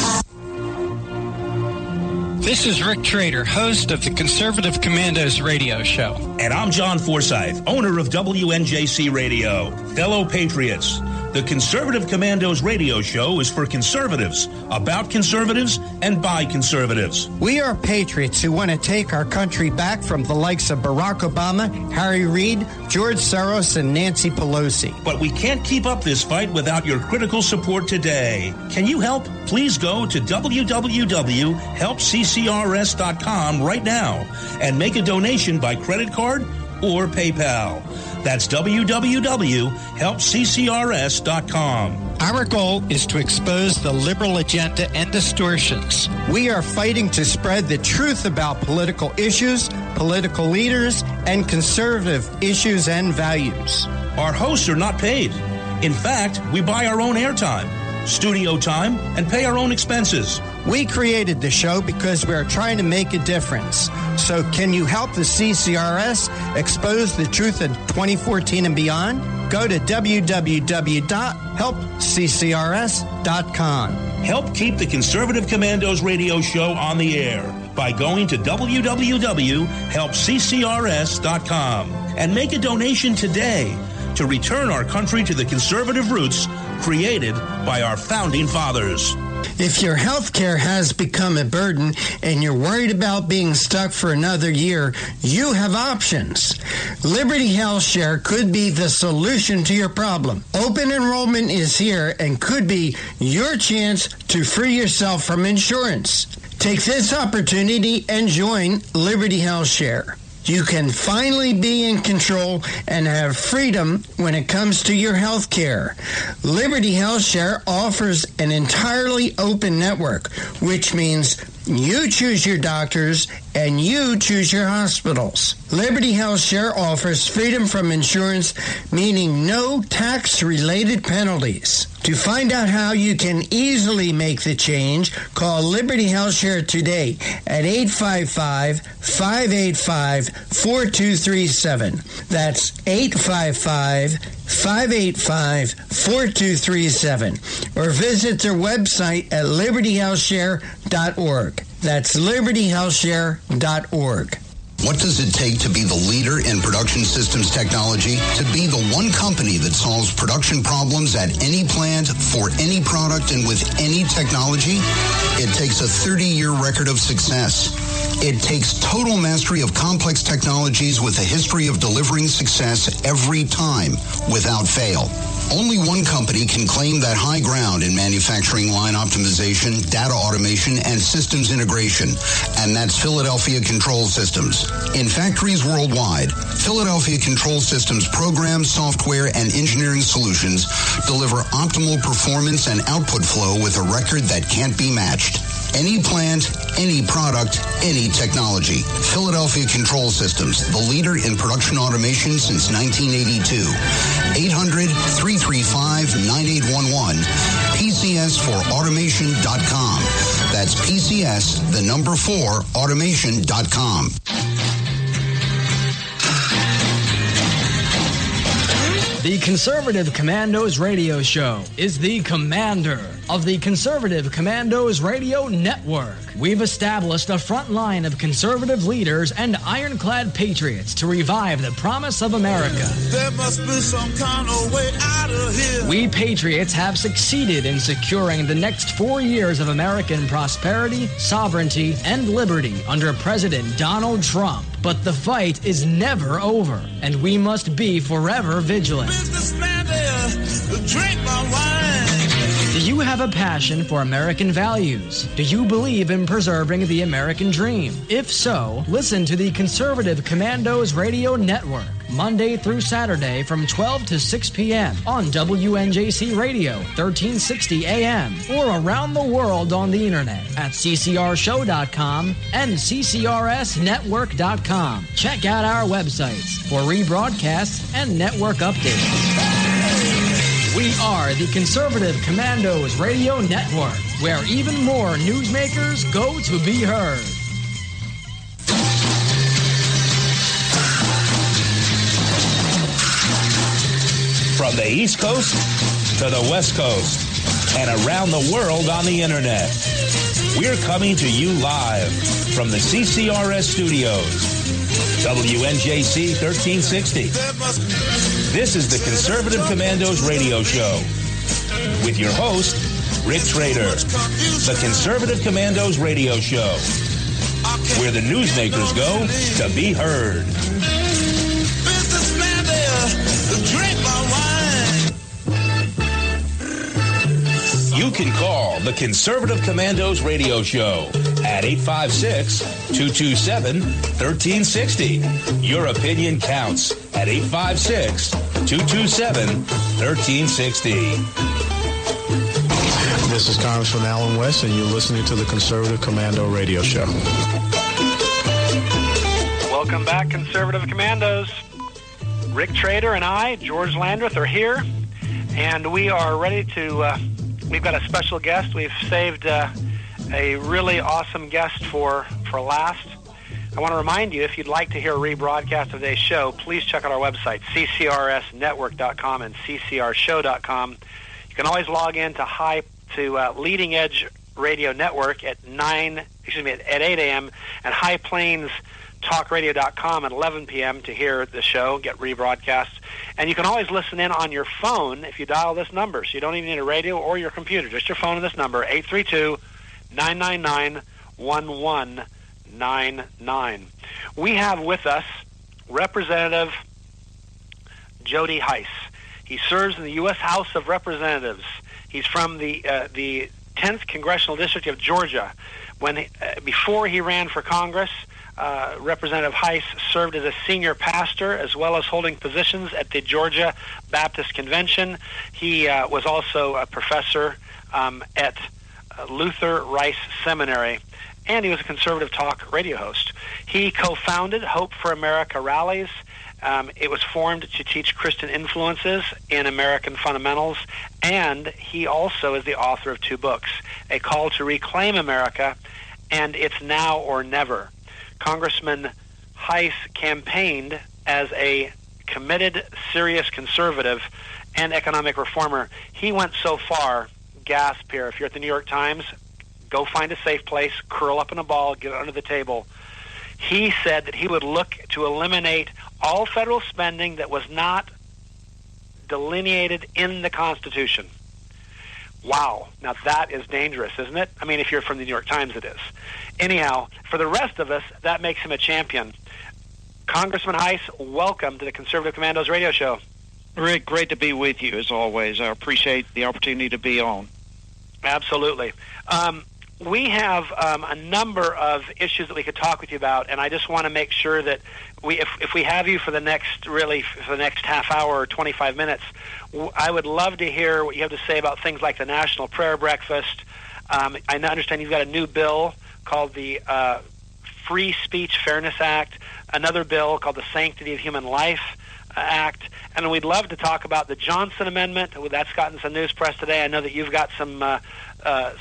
This is Rick Trader, host of the Conservative Commandos radio show. And I'm John Forsyth, owner of WNJC Radio. Fellow patriots, the Conservative Commandos radio show is for conservatives, about conservatives, and by conservatives. We are patriots who want to take our country back from the likes of Barack Obama, Harry Reid, George Soros, and Nancy Pelosi. But we can't keep up this fight without your critical support today. Can you help? Please go to www.helpccrs.com right now and make a donation by credit card or PayPal. That's www.helpccrs.com. Our goal is to expose the liberal agenda and distortions. We are fighting to spread the truth about political issues, political leaders, and conservative issues and values. Our hosts are not paid. In fact, we buy our own airtime, studio time, and pay our own expenses. We created the show because we are trying to make a difference. So can you help the CCRS expose the truth in 2014 and beyond? Go to www.helpccrs.com. Help keep the Conservative Commandos radio show on the air by going to www.helpccrs.com and make a donation today to return our country to the conservative roots created by our founding fathers. If your health care has become a burden and you're worried about being stuck for another year, you have options. Liberty Health Share could be the solution to your problem. Open enrollment is here and could be your chance to free yourself from insurance. Take this opportunity and join Liberty Health Share. You can finally be in control and have freedom when it comes to your health care. Liberty Health Share offers an entirely open network, which means you choose your doctors and you choose your hospitals. Liberty Health Share offers freedom from insurance, meaning no tax-related penalties. To find out how you can easily make the change, call Liberty Health Share today at 855-585-4237. That's 855-585-4237. Or visit their website at libertyhealthshare.org. That's libertyhealthshare.org. What does it take to be the leader in production systems technology? To be the one company that solves production problems at any plant, for any product, and with any technology? It takes a 30-year record of success. It takes total mastery of complex technologies with a history of delivering success every time, without fail. Only one company can claim that high ground in manufacturing line optimization, data automation, and systems integration, and that's Philadelphia Control Systems. In factories worldwide, Philadelphia Control Systems programs, software, and engineering solutions deliver optimal performance and output flow with a record that can't be matched. Any plant, any product, any technology. Philadelphia Control Systems, the leader in production automation since 1982. 800-335-9811. PCS4automation.com. That's PCS, the number 4, automation.com. The Conservative Commandos Radio Show is the commander of the Conservative Commandos Radio Network. We've established a front line of conservative leaders and ironclad patriots to revive the promise of America. There must be some kind of way out of here. We patriots have succeeded in securing the next 4 years of American prosperity, sovereignty, and liberty under President Donald Trump. But the fight is never over, and we must be forever vigilant. Businessman there, drink my wine. Do you have a passion for American values? Do you believe in preserving the American dream? If so, listen to the Conservative Commandos Radio Network, Monday through Saturday from 12 to 6 p.m. on WNJC Radio, 1360 AM, or around the world on the internet at ccrshow.com and ccrsnetwork.com. Check out our websites for rebroadcasts and network updates. We are the Conservative Commandos Radio Network, where even more newsmakers go to be heard. From the East Coast to the West Coast and around the world on the internet, we're coming to you live from the CCRS studios. WNJC 1360. This is the Conservative Commandos Radio Show with your host, Rick Trader. The Conservative Commandos Radio Show, where the newsmakers go to be heard. Businessman there, drink my wine. You can call the Conservative Commandos Radio Show at 856-227-1360. Your opinion counts at 856-227-1360. This is Congressman Alan West, and you're listening to the Conservative Commando Radio Show. Welcome back, Conservative Commandos. Rick Trader and I, George Landreth, are here, and we are ready to... we've got a special guest. We've saved a really awesome guest for last. I want to remind you, if you'd like to hear a rebroadcast of today's show, please check out our website, ccrsnetwork.com and ccrshow.com. You can always log in to Leading Edge Radio Network at 8 a.m. and High Plains talkradio.com at 11 p.m. to hear the show, get rebroadcasts. And you can always listen in on your phone if you dial this number. So you don't even need a radio or your computer. Just your phone and this number, 832-999-1199. We have with us Representative Jody Heiss. He serves in the U.S. House of Representatives. He's from the 10th Congressional District of Georgia. Before he ran for Congress, Representative Heiss served as a senior pastor as well as holding positions at the Georgia Baptist Convention. He was also a professor at Luther Rice Seminary, and he was a conservative talk radio host. He co-founded Hope for America Rallies. It was formed to teach Christian influences in American fundamentals, and he also is the author of 2 books, A Call to Reclaim America and It's Now or Never. Congressman Heiss campaigned as a committed, serious conservative and economic reformer. He went so far, gasp here, if you're at the New York Times, go find a safe place, curl up in a ball, get under the table. He said that he would look to eliminate all federal spending that was not delineated in the Constitution. Wow. Now that is dangerous, isn't it? I mean, if you're from the New York Times, it is. Anyhow, for the rest of us, that makes him a champion. Congressman Heiss, welcome to the Conservative Commandos radio show. Rick, great to be with you, as always. I appreciate the opportunity to be on. Absolutely. We have a number of issues that we could talk with you about, and I just want to make sure that if we have you for the next half hour or 25 minutes, I would love to hear what you have to say about things like the National Prayer Breakfast. I understand you've got a new bill called the Free Speech Fairness Act, another bill called the Sanctity of Human Life Act, and we'd love to talk about the Johnson Amendment. That's gotten some news press today. I know that you've got some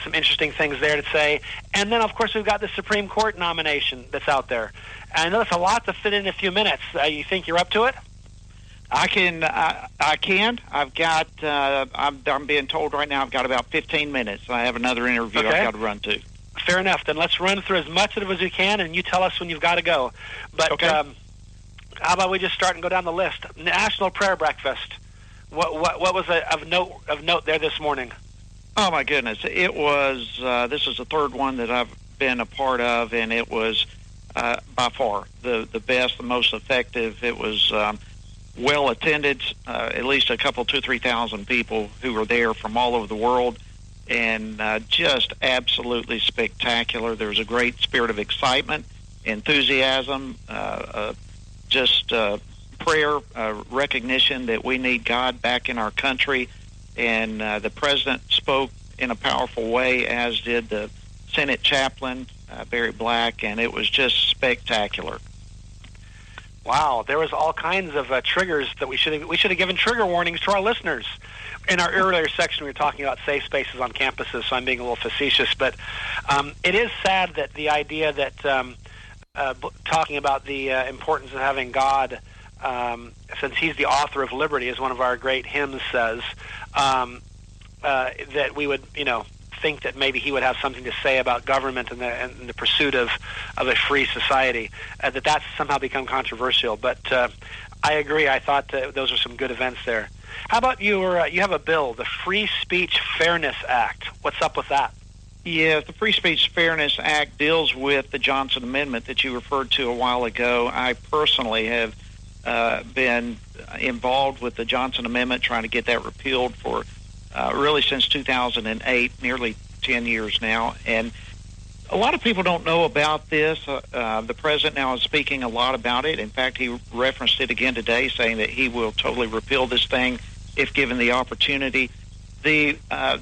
interesting things there to say. And then, of course, we've got the Supreme Court nomination that's out there. And I know it's a lot to fit in a few minutes. You think you're up to it? I can. I've got. I'm being told right now I've got about 15 minutes. I have another interview I've got to run to. Fair enough. Then let's run through as much of it as we can, and you tell us when you've got to go. But how about we just start and go down the list? National Prayer Breakfast. What was of note there this morning? Oh my goodness! It was. This is the third one that I've been a part of, and it was by far the best, the most effective. It was well attended. At least 2,000-3,000 people who were there from all over the world, and just absolutely spectacular. There was a great spirit of excitement, enthusiasm, prayer, recognition that we need God back in our country. And the president spoke in a powerful way, as did the Senate chaplain, Barry Black, and it was just spectacular. Wow, there was all kinds of triggers that we should have given trigger warnings to our listeners. In our earlier section, we were talking about safe spaces on campuses, so I'm being a little facetious, but it is sad that the idea that talking about the importance of having God, since he's the author of liberty, as one of our great hymns says, that we would, think that maybe he would have something to say about government and the pursuit of a free society, that's somehow become controversial. But I agree. I thought those are some good events there. How about you have a bill, the Free Speech Fairness Act. What's up with that? Yes, the Free Speech Fairness Act deals with the Johnson Amendment that you referred to a while ago. I personally have been involved with the Johnson Amendment, trying to get that repealed for really since 2008, nearly 10 years now. And a lot of people don't know about this. The president now is speaking a lot about it. In fact, he referenced it again today, saying that he will totally repeal this thing if given the opportunity. The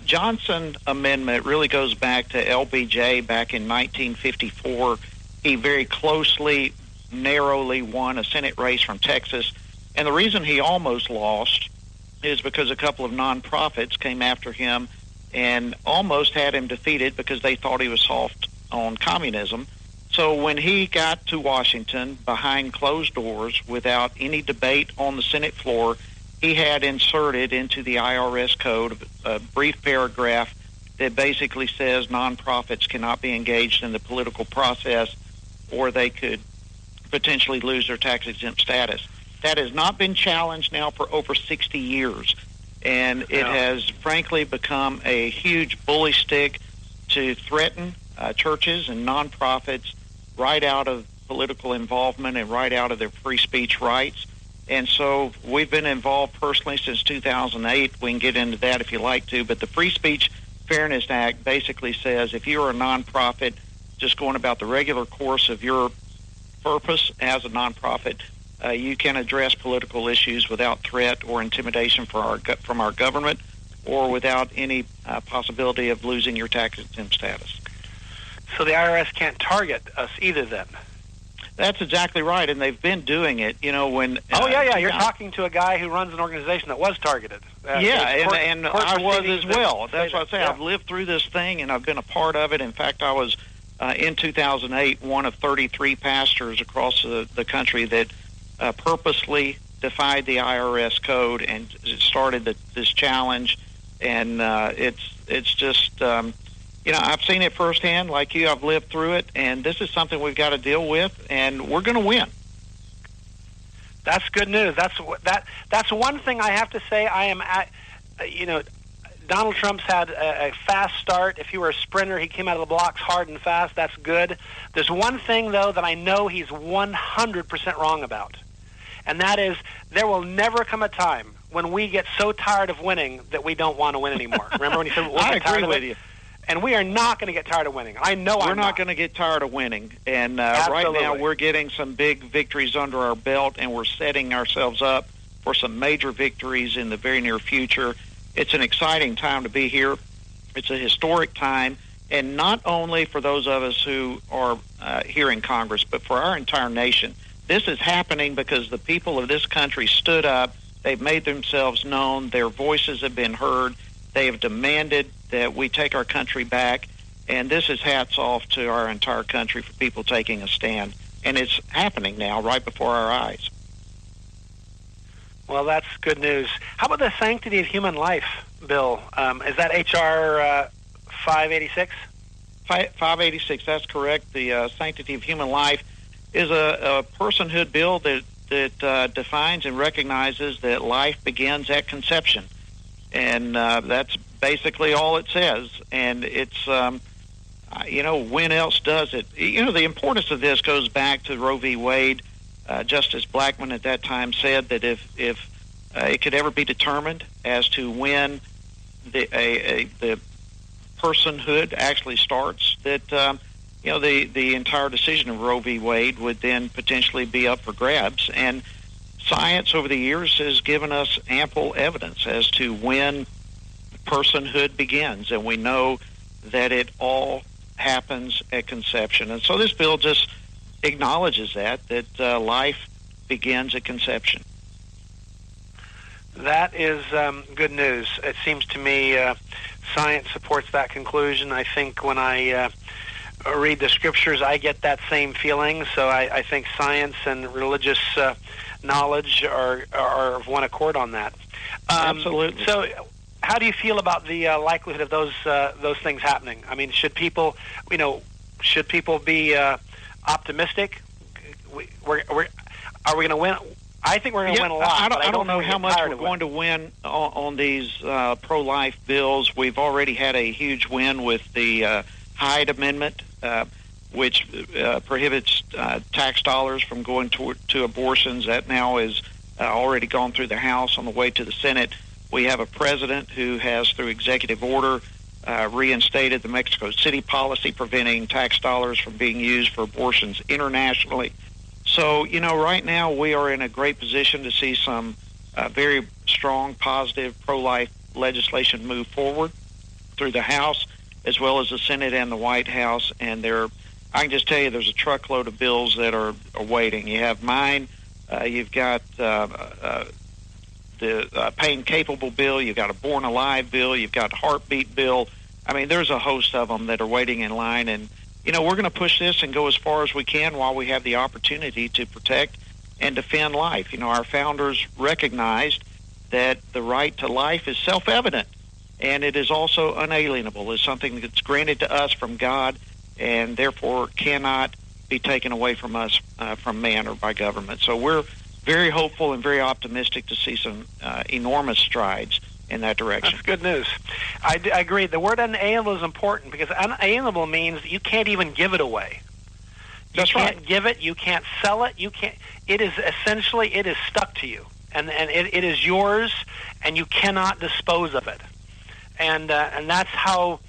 Johnson Amendment really goes back to LBJ back in 1954. He very closely, narrowly won a Senate race from Texas. And the reason he almost lost is because a couple of nonprofits came after him and almost had him defeated because they thought he was soft on communism. So when he got to Washington behind closed doors without any debate on the Senate floor, he had inserted into the IRS code a brief paragraph that basically says nonprofits cannot be engaged in the political process, or they could potentially lose their tax-exempt status. That has not been challenged now for over 60 years, and it has frankly become a huge bully stick to threaten churches and nonprofits right out of political involvement and right out of their free speech rights. And so we've been involved personally since 2008. We can get into that if you like to, but the Free Speech Fairness Act basically says if you're a nonprofit just going about the regular course of your purpose as a nonprofit, you can address political issues without threat or intimidation from our government or without any possibility of losing your tax-exempt status. So the IRS can't target us either then? That's exactly right, and they've been doing it. You know, when you're talking to a guy who runs an organization that was targeted. And I was as well. That's what I say. Yeah. I've lived through this thing, and I've been a part of it. In fact, I was in 2008 one of 33 pastors across the country that purposely defied the IRS code and started this challenge. And it's just. I've seen it firsthand, like you. I've lived through it, and this is something we've got to deal with, and we're going to win. That's good news. That's one thing I have to say. I am Donald Trump's had a fast start. If he were a sprinter, he came out of the blocks hard and fast. That's good. There's one thing, though, that I know he's 100% wrong about, and that is there will never come a time when we get so tired of winning that we don't want to win anymore. Remember when he said, I agree with you. And we are not going to get tired of winning. I know we're not going to get tired of winning. And right now we're getting some big victories under our belt, and we're setting ourselves up for some major victories in the very near future. It's an exciting time to be here. It's a historic time, and not only for those of us who are here in Congress, but for our entire nation. This is happening because the people of this country stood up. They've made themselves known. Their voices have been heard. They have demanded that we take our country back, and this is hats off to our entire country for people taking a stand. And it's happening now right before our eyes. Well, that's good news. How about the Sanctity of Human Life bill? Is that H.R. 586? 586, that's correct. The Sanctity of Human Life is a personhood bill that defines and recognizes that life begins at conception. And that's basically all it says. And it's, when else does it? The importance of this goes back to Roe v. Wade. Justice Blackmun at that time said that if it could ever be determined as to when the personhood actually starts, that, the entire decision of Roe v. Wade would then potentially be up for grabs. And science over the years has given us ample evidence as to when personhood begins, and we know that it all happens at conception. And so this bill just acknowledges that life begins at conception. That is good news. It seems to me science supports that conclusion. I think when I read the scriptures, I get that same feeling. So I think science and religious knowledge are of one accord on that. Absolutely. So how do you feel about the likelihood of those things happening? I mean, should people be optimistic? Are we going to win? I think we're going to win a lot. I don't know how much we're going to win on these pro-life bills. We've already had a huge win with the Hyde Amendment, which prohibits tax dollars from going to abortions. That now is already gone through the House on the way to the Senate. We have a president who has, through executive order, reinstated the Mexico City policy preventing tax dollars from being used for abortions internationally. So, right now we are in a great position to see some very strong, positive, pro-life legislation move forward through the House as well as the Senate and the White House. And I can just tell you there's a truckload of bills that are waiting. You have mine. You've got the pain-capable bill. You've got a born-alive bill. You've got a heartbeat bill. I mean, there's a host of them that are waiting in line. And, we're going to push this and go as far as we can while we have the opportunity to protect and defend life. Our founders recognized that the right to life is self-evident, and it is also unalienable. It's something that's granted to us from God and therefore cannot be taken away from us from man or by government. So we're very hopeful and very optimistic to see some enormous strides in that direction. That's good news. I agree. The word unalienable is important because unalienable means you can't even give it away. You can't give it. You can't sell it. You can't. It is essentially stuck to you, and it is yours, and you cannot dispose of it. And that's how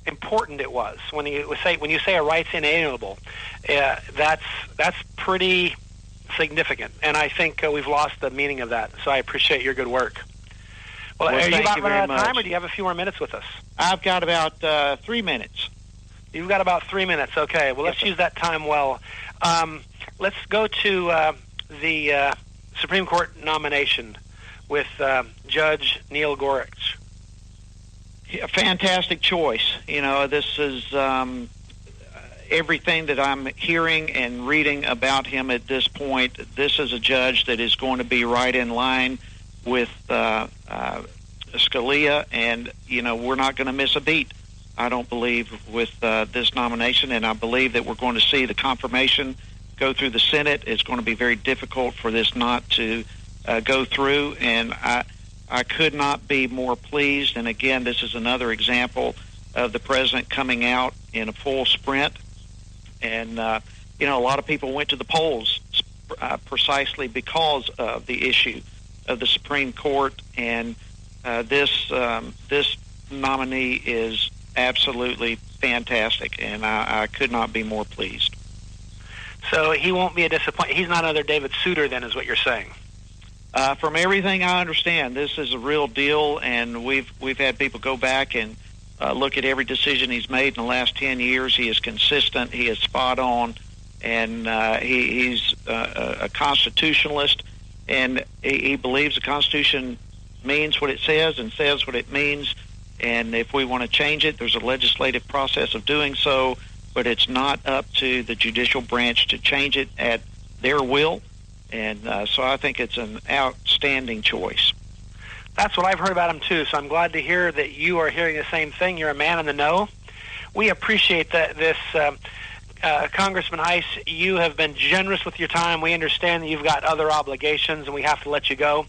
important it was when you say a right's inalienable. That's pretty significant, and I think we've lost the meaning of that. So I appreciate your good work. Well, are you about running out of time, or do you have a few more minutes with us? I've got about 3 minutes. You've got about 3 minutes. Okay. Well, let's use that time well. Let's go to the Supreme Court nomination with Judge Neil Gorsuch. A fantastic choice. You know, this is everything that I'm hearing and reading about him at this point. This is a judge that is going to be right in line with Scalia, and, you know, we're not going to miss a beat, I don't believe, with this nomination, and I believe that we're going to see the confirmation go through the Senate. It's going to be very difficult for this not to go through, and I could not be more pleased. And again, this is another example of the president coming out in a full sprint. And, you know, a lot of people went to the polls precisely because of the issue of the Supreme Court. And this nominee is absolutely fantastic, and I could not be more pleased. So he won't be a disappointment. He's not another David Souter, then, is what you're saying? From everything I understand, this is a real deal, and we've had people go back and look at every decision he's made in the last 10 years. He is consistent. He is spot on, and he's a constitutionalist, and he believes the Constitution means what it says and says what it means. And if we want to change it, there's a legislative process of doing so, but it's not up to the judicial branch to change it at their will. And so I think it's an outstanding choice. That's what I've heard about him, too, so I'm glad to hear that you are hearing the same thing. You're a man in the know. We appreciate this, Congressman Ice. You have been generous with your time. We understand that you've got other obligations, and we have to let you go.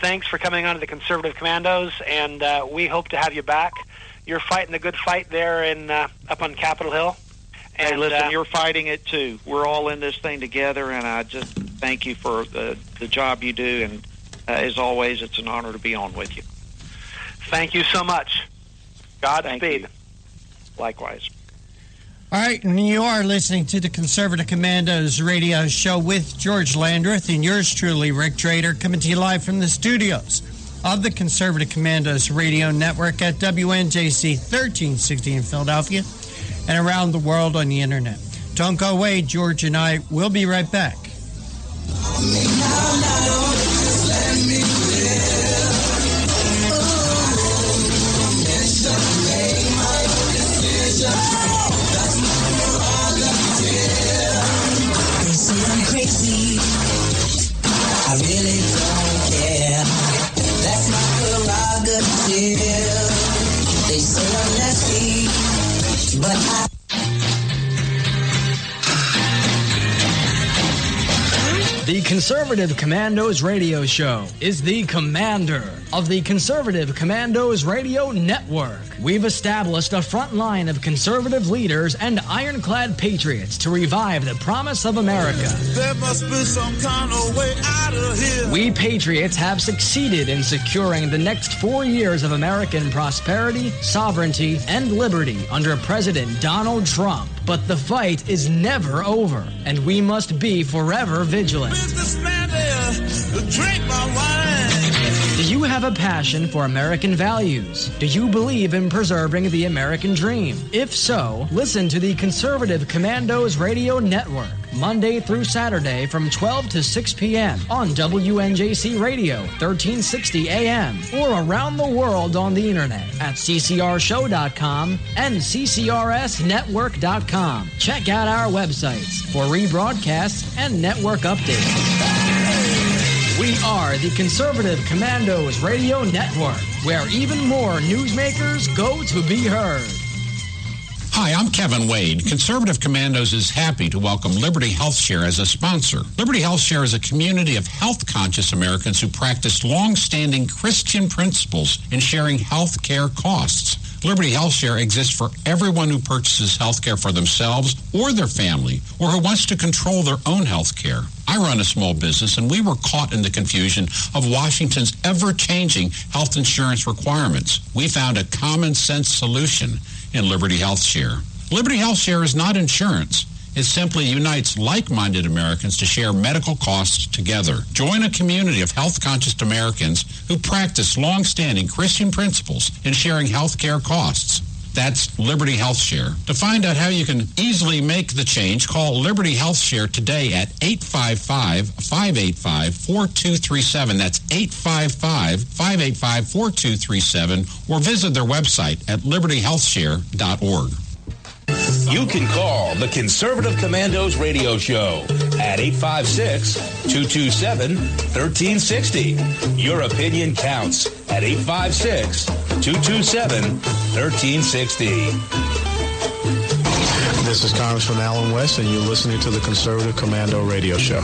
Thanks for coming on to the Conservative Commandos, and we hope to have you back. You're fighting the good fight there up on Capitol Hill. And, hey, listen, you're fighting it, too. We're all in this thing together, and I just thank you for the job you do, and as always, it's an honor to be on with you. Thank you so much. Godspeed. Likewise. All right, and you are listening to the Conservative Commandos radio show with George Landreth and yours truly, Rick Trader, coming to you live from the studios of the Conservative Commandos radio network at WNJC 1360 in Philadelphia and around the world on the internet. Don't go away. George and I will be right back. Crazy, I really don't care. That's my prerogative. They say I'm nasty, but I. The Conservative Commandos radio show is the commander of the Conservative Commandos radio network. We've established a front line of conservative leaders and ironclad patriots to revive the promise of America. There must be some kind of way out of here. We patriots have succeeded in securing the next 4 years of American prosperity, sovereignty, and liberty under President Donald Trump. But the fight is never over, and we must be forever vigilant. Businessman there, drink my wine. Do you have a passion for American values? Do you believe in preserving the American dream? If so, listen to the Conservative Commandos Radio Network, Monday through Saturday from 12 to 6 p.m. on WNJC Radio, 1360 AM, or around the world on the internet at ccrshow.com and ccrsnetwork.com. Check out our websites for rebroadcasts and network updates. We are the Conservative Commandos Radio Network, where even more newsmakers go to be heard. Hi, I'm Kevin Wade. Conservative Commandos is happy to welcome Liberty HealthShare as a sponsor. Liberty HealthShare is a community of health-conscious Americans who practice long-standing Christian principles in sharing health care costs. Liberty HealthShare exists for everyone who purchases health care for themselves or their family, or who wants to control their own health care. I run a small business, and we were caught in the confusion of Washington's ever-changing health insurance requirements. We found a common-sense solution in Liberty HealthShare. Liberty HealthShare is not insurance. It simply unites like-minded Americans to share medical costs together. Join a community of health-conscious Americans who practice long-standing Christian principles in sharing health care costs. That's Liberty HealthShare. To find out how you can easily make the change, call Liberty HealthShare today at 855-585-4237. That's 855-585-4237, or visit their website at libertyhealthshare.org. You can call the Conservative Commandos radio show at 856-227-1360. Your opinion counts at 856-227-1360. This is Congressman Alan West, and you're listening to the Conservative Commando radio show.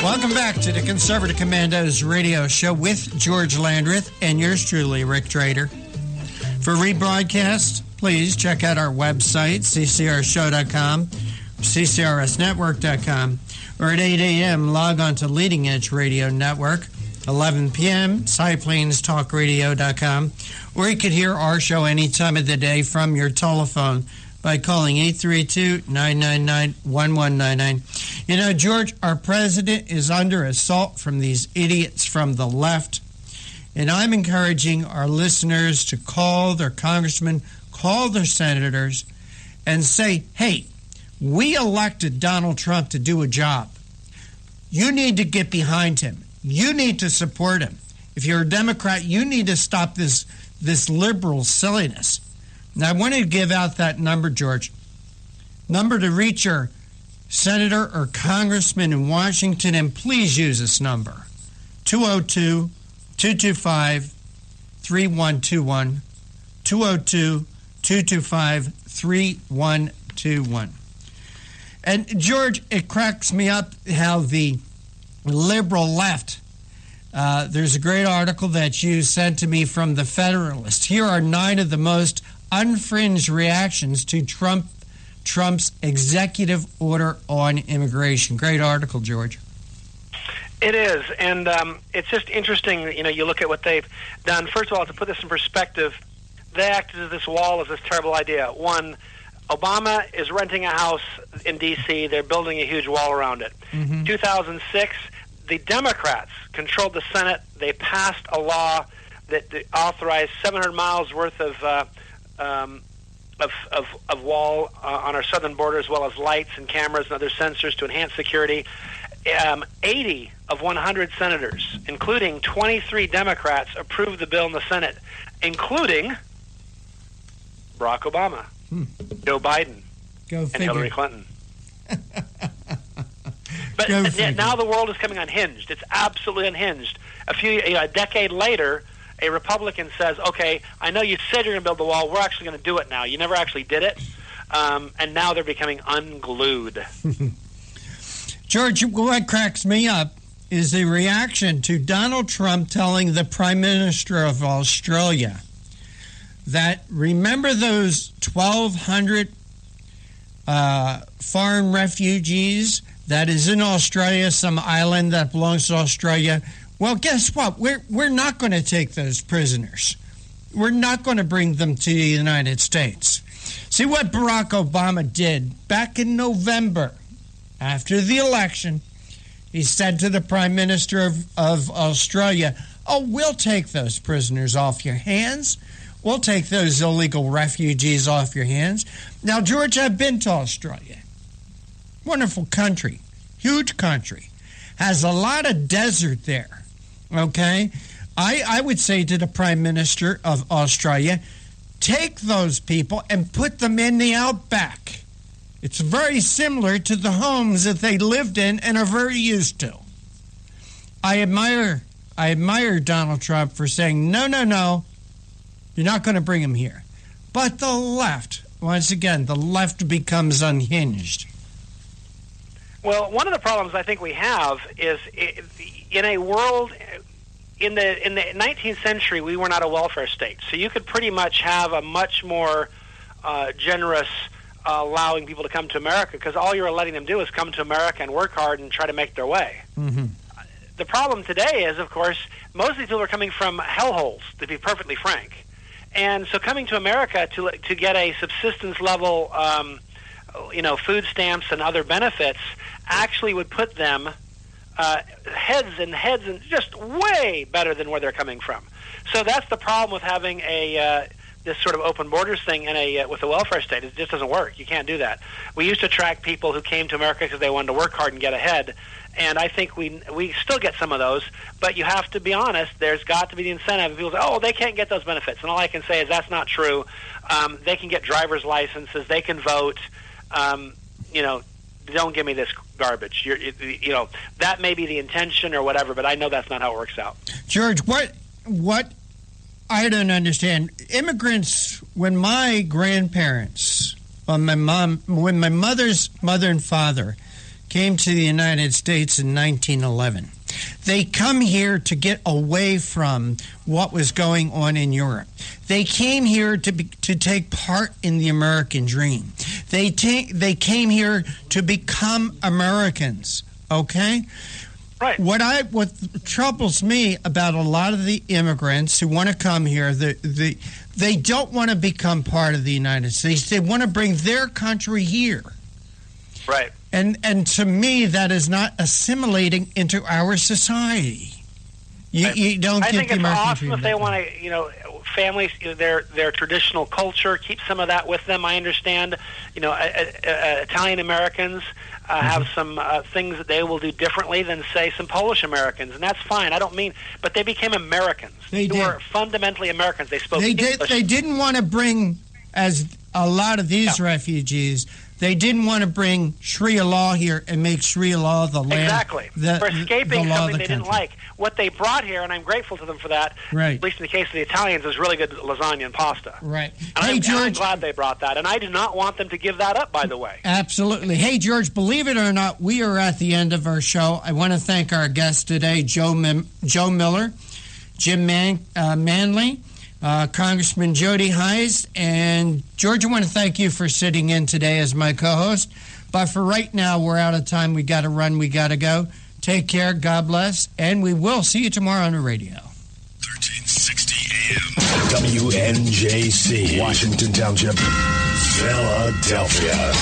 Welcome back to the Conservative Commandos radio show with George Landreth and yours truly, Rick Trader. For rebroadcast, please check out our website, ccrshow.com, ccrsnetwork.com, or at 8 a.m., log on to Leading Edge Radio Network, 11 p.m., SciPlainsTalkRadio.com, or you could hear our show any time of the day from your telephone by calling 832-999-1199. You know, George, our president is under assault from these idiots from the left, and I'm encouraging our listeners to call their congressmen, call their senators, and say, hey, we elected Donald Trump to do a job. You need to get behind him. You need to support him. If you're a Democrat, you need to stop this liberal silliness. Now, I want to give out that number, George. Number to reach your senator or congressman in Washington, and please use this number, 202-225-3121, 202-225-3121. And, George, it cracks me up how the liberal left, there's a great article that you sent to me from the Federalist. Here are 9 of the most unfringed reactions to Trump's executive order on immigration. Great article, George. It is, and it's just interesting. You know, you look at what they've done. First of all, to put this in perspective, they acted as this wall as this terrible idea. One, Obama is renting a house in D.C. They're building a huge wall around it. 2006, the Democrats controlled the Senate. They passed a law that authorized 700 miles worth of wall on our southern border, as well as lights and cameras and other sensors to enhance security. 80 of 100 senators, including 23 Democrats, approved the bill in the Senate, including Barack Obama, Joe Biden, and Hillary Clinton. But now the world is coming unhinged. It's absolutely unhinged. A decade later, a Republican says, okay, I know you said you're going to build the wall. We're actually going to do it now. You never actually did it. And now they're becoming unglued. George, what cracks me up is the reaction to Donald Trump telling the Prime Minister of Australia that, remember those 1,200 foreign refugees that is in Australia, some island that belongs to Australia? Well, guess what? We're not going to take those prisoners. We're not going to bring them to the United States. See what Barack Obama did back in November after the election. He said to the Prime Minister of Australia, oh, we'll take those prisoners off your hands. We'll take those illegal refugees off your hands. Now, George, I've been to Australia. Wonderful country. Huge country. Has a lot of desert there. Okay? I would say to the Prime Minister of Australia, take those people and put them in the outback. It's very similar to the homes that they lived in and are very used to. I admire Donald Trump for saying, no, you're not going to bring them here. But the left, once again, the left becomes unhinged? Well, one of the problems I think we have is in a world, in the 19th century, we were not a welfare state. So you could pretty much have a much more generous allowing people to come to America, because all you're letting them do is come to America and work hard and try to make their way. Mm-hmm. The problem today is, of course, most of these people are coming from hellholes, to be perfectly frank. And so coming to America to get a subsistence level, food stamps and other benefits actually would put them heads and just way better than where they're coming from. So that's the problem with having this sort of open borders thing with a welfare state. It just doesn't work. You can't do that. We used to attract people who came to America because they wanted to work hard and get ahead, and I think we still get some of those, but you have to be honest, there's got to be the incentive. People say, oh, they can't get those benefits, and all I can say is that's not true. They can get driver's licenses, they can vote, don't give me this garbage. That may be the intention or whatever, but I know that's not how it works out. George, what I don't understand. Immigrants, when my grandparents, when my mother's mother and father came to the United States in 1911, they come here to get away from what was going on in Europe. They came here to take part in the American dream. They came here to become Americans, okay? Right. What troubles me about a lot of the immigrants who want to come here, they don't want to become part of the United States. They want to bring their country here. Right. And to me, that is not assimilating into our society. You don't get the American dream. I think it's awesome if they want to, families, their traditional culture, keep some of that with them. I understand, Italian Americans have some things that they will do differently than, say, some Polish Americans, and that's fine. I don't mean, but they became Americans. They were fundamentally Americans. They spoke English. They didn't want to bring, as a lot of these refugees, they didn't want to bring Sharia law here and make Sharia law the land. Exactly. For escaping something they didn't like. What they brought here, and I'm grateful to them for that, right, at least in the case of the Italians, is really good lasagna and pasta. Right. And I'm glad they brought that, and I do not want them to give that up, by the way. Absolutely. Hey, George, believe it or not, we are at the end of our show. I want to thank our guests today, Joe Miller, Jim Manley, Congressman Jody Hice, and George, I want to thank you for sitting in today as my co-host. But for right now, we're out of time. We got to run. We got to go. Take care. God bless. And we will see you tomorrow on the radio. 1360 AM. WNJC. Washington Township, Philadelphia.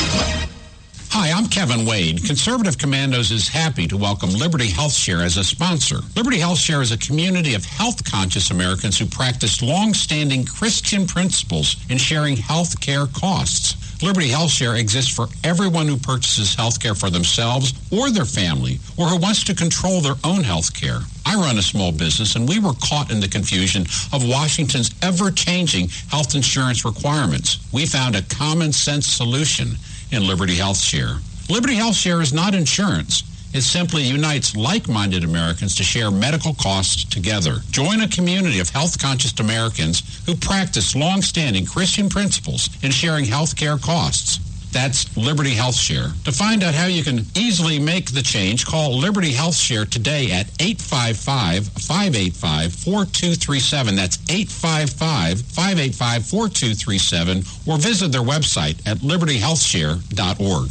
Hi, I'm Kevin Wade. Conservative Commandos is happy to welcome Liberty HealthShare as a sponsor. Liberty HealthShare is a community of health-conscious Americans who practice long-standing Christian principles in sharing health care costs. Liberty HealthShare exists for everyone who purchases health care for themselves or their family, or who wants to control their own health care. I run a small business, and we were caught in the confusion of Washington's ever-changing health insurance requirements. We found a common-sense solution in Liberty HealthShare. Liberty HealthShare is not insurance. It simply unites like-minded Americans to share medical costs together. Join a community of health-conscious Americans who practice long-standing Christian principles in sharing health care costs. That's Liberty HealthShare. To find out how you can easily make the change, call Liberty HealthShare today at 855-585-4237. That's 855-585-4237, or visit their website at libertyhealthshare.org.